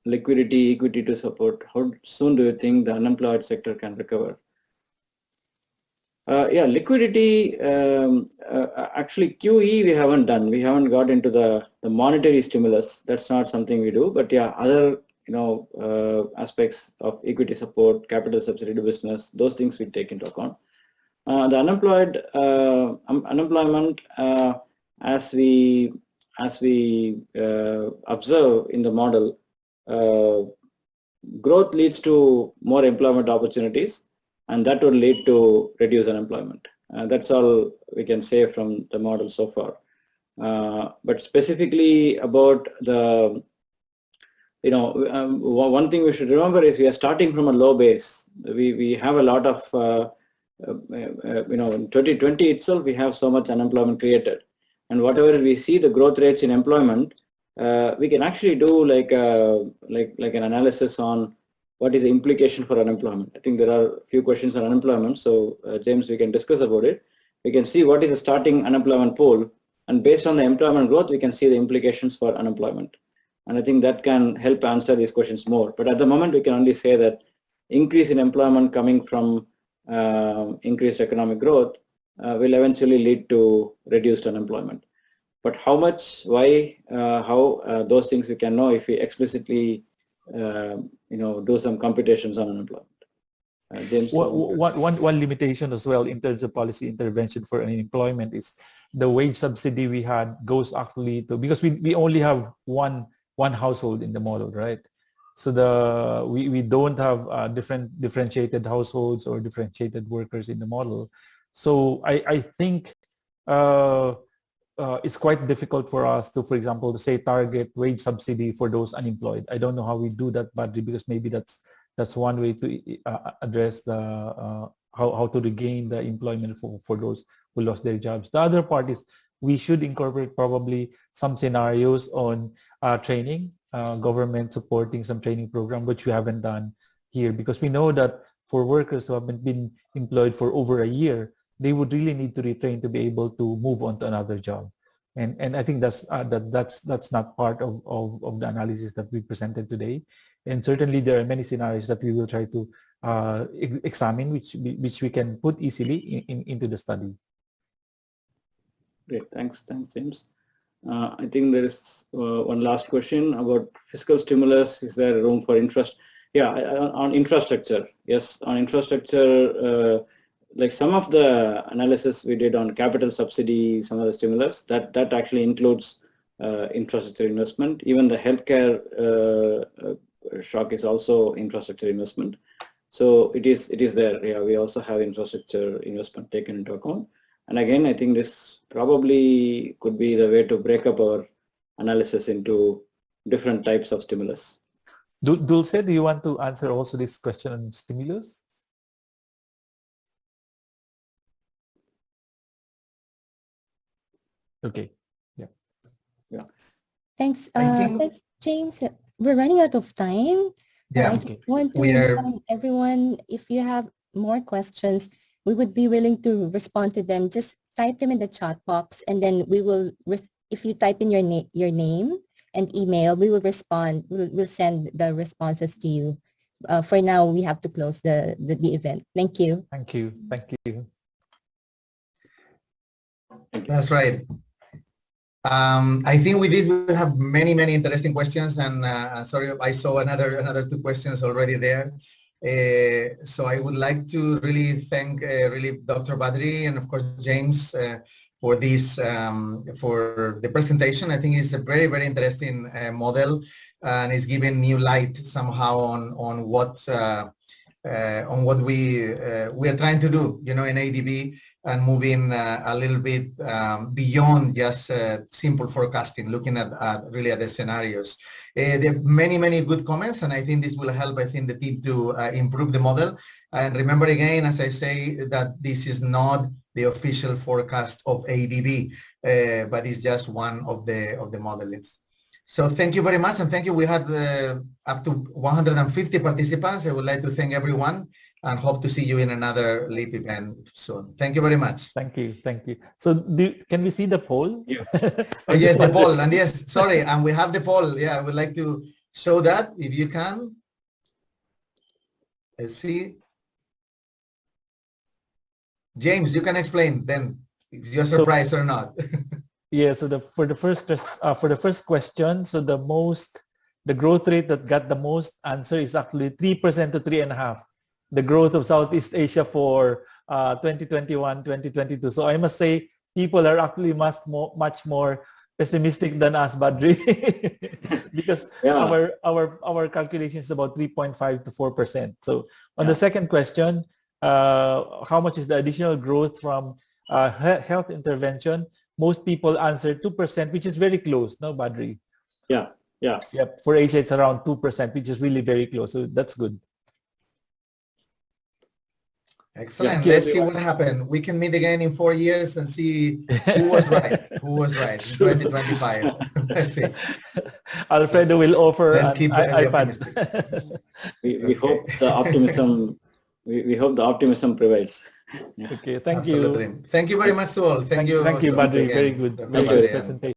liquidity, equity to support. How soon do you think the unemployed sector can recover? Yeah, liquidity, actually QE we haven't done. We haven't got into the monetary stimulus. That's not something we do. But yeah, other aspects of equity support, capital subsidy to business, those things we take into account. The unemployment, as we observe in the model, growth leads to more employment opportunities, and that would lead to reduced unemployment. That's all we can say from the model so far. But specifically about the, one thing we should remember is we are starting from a low base. We have a lot of, in 2020 itself, we have so much unemployment created. And whatever we see the growth rates in employment, we can actually do like an analysis on what is the implication for unemployment. I think there are a few questions on unemployment. So James, we can discuss about it. We can see what is the starting unemployment pool, and based on the employment growth, we can see the implications for unemployment. And I think that can help answer these questions more. But at the moment, we can only say that increase in employment coming from increased economic growth will eventually lead to reduced unemployment. But how much, why, how, those things we can know if we explicitly do some computations on unemployment. James? One limitation as well in terms of policy intervention for unemployment is the wage subsidy we had goes actually to, because we only have one household in the model, right? So we don't have differentiated households or differentiated workers in the model. So I think it's quite difficult for us to, for example, to say target wage subsidy for those unemployed. I don't know how we do that badly, because maybe that's one way to address the how to regain the employment for those who lost their jobs. The other part is we should incorporate probably some scenarios on training, government supporting some training program, which we haven't done here, because we know that for workers who haven't been employed for over a year, they would really need to retrain to be able to move on to another job. And I think that's not part of the analysis that we presented today. And certainly there are many scenarios that we will try to examine, which we can put easily into the study. Great, thanks James. I think there is one last question about fiscal stimulus. Is there room for interest? Yeah, on infrastructure. Yes, on infrastructure, like some of the analysis we did on capital subsidy, some of the stimulus, that actually includes infrastructure investment. Even the healthcare shock is also infrastructure investment. So it is there. Yeah, we also have infrastructure investment taken into account. And again, I think this probably could be the way to break up our analysis into different types of stimulus. Dulce, do you want to answer also this question on stimulus? Okay. Yeah. Thanks. think- Thanks, James. We're running out of time. Yeah. I just want to We are- inform everyone, if you have more questions, we would be willing to respond to them. Just type them in the chat box, and then we will, if you type in your name and email, we will respond. We'll send the responses to you. For now, we have to close the event. Thank you. Thank you. Thank you. That's right. I think with this we'll have many interesting questions, and sorry, I saw another 2 questions already there. So I would like to really thank really Dr. Badri and of course James for this for the presentation. I think it's a very interesting model, and it's giving new light somehow on what we are trying to do, in ADB, and moving a little bit beyond just simple forecasting, looking at really at the scenarios. There are many good comments, and I think this will help, the team to improve the model. And remember again, as I say, that this is not the official forecast of ADB, but it's just one of the modelings. So thank you very much, and thank you. We had up to 150 participants. I would like to thank everyone, and hope to see you in another LEAP event soon. Thank you very much. Thank you. So can we see the poll? Yeah. Oh, yes, the poll. And yes, sorry, and we have the poll. Yeah, I would like to show that if you can. Let's see. James, you can explain then if you're surprised or not. Yeah, so for the first question, so the growth rate that got the most answer is actually 3% to 3.5%. The growth of Southeast Asia for 2021, 2022. So I must say people are actually much more pessimistic than us, Badri, because our calculation is about 3.5 to 4%. So on the second question, how much is the additional growth from health intervention? Most people answered 2%, which is very close, no, Badri? Yeah. Yep. For Asia, it's around 2%, which is really very close. So that's good. Excellent. Yeah, Let's see what happened. We can meet again in 4 years and see who was right. Who was right in 2025. Let's see. Alfredo will offer Let's an keep iPad. We hope the optimism. We hope the optimism prevails. Okay. Thank Absolutely. you. Thank you very much to all. Thank you. Thank you, Badri. again, Very good. Dr. Very Badri. good presentation.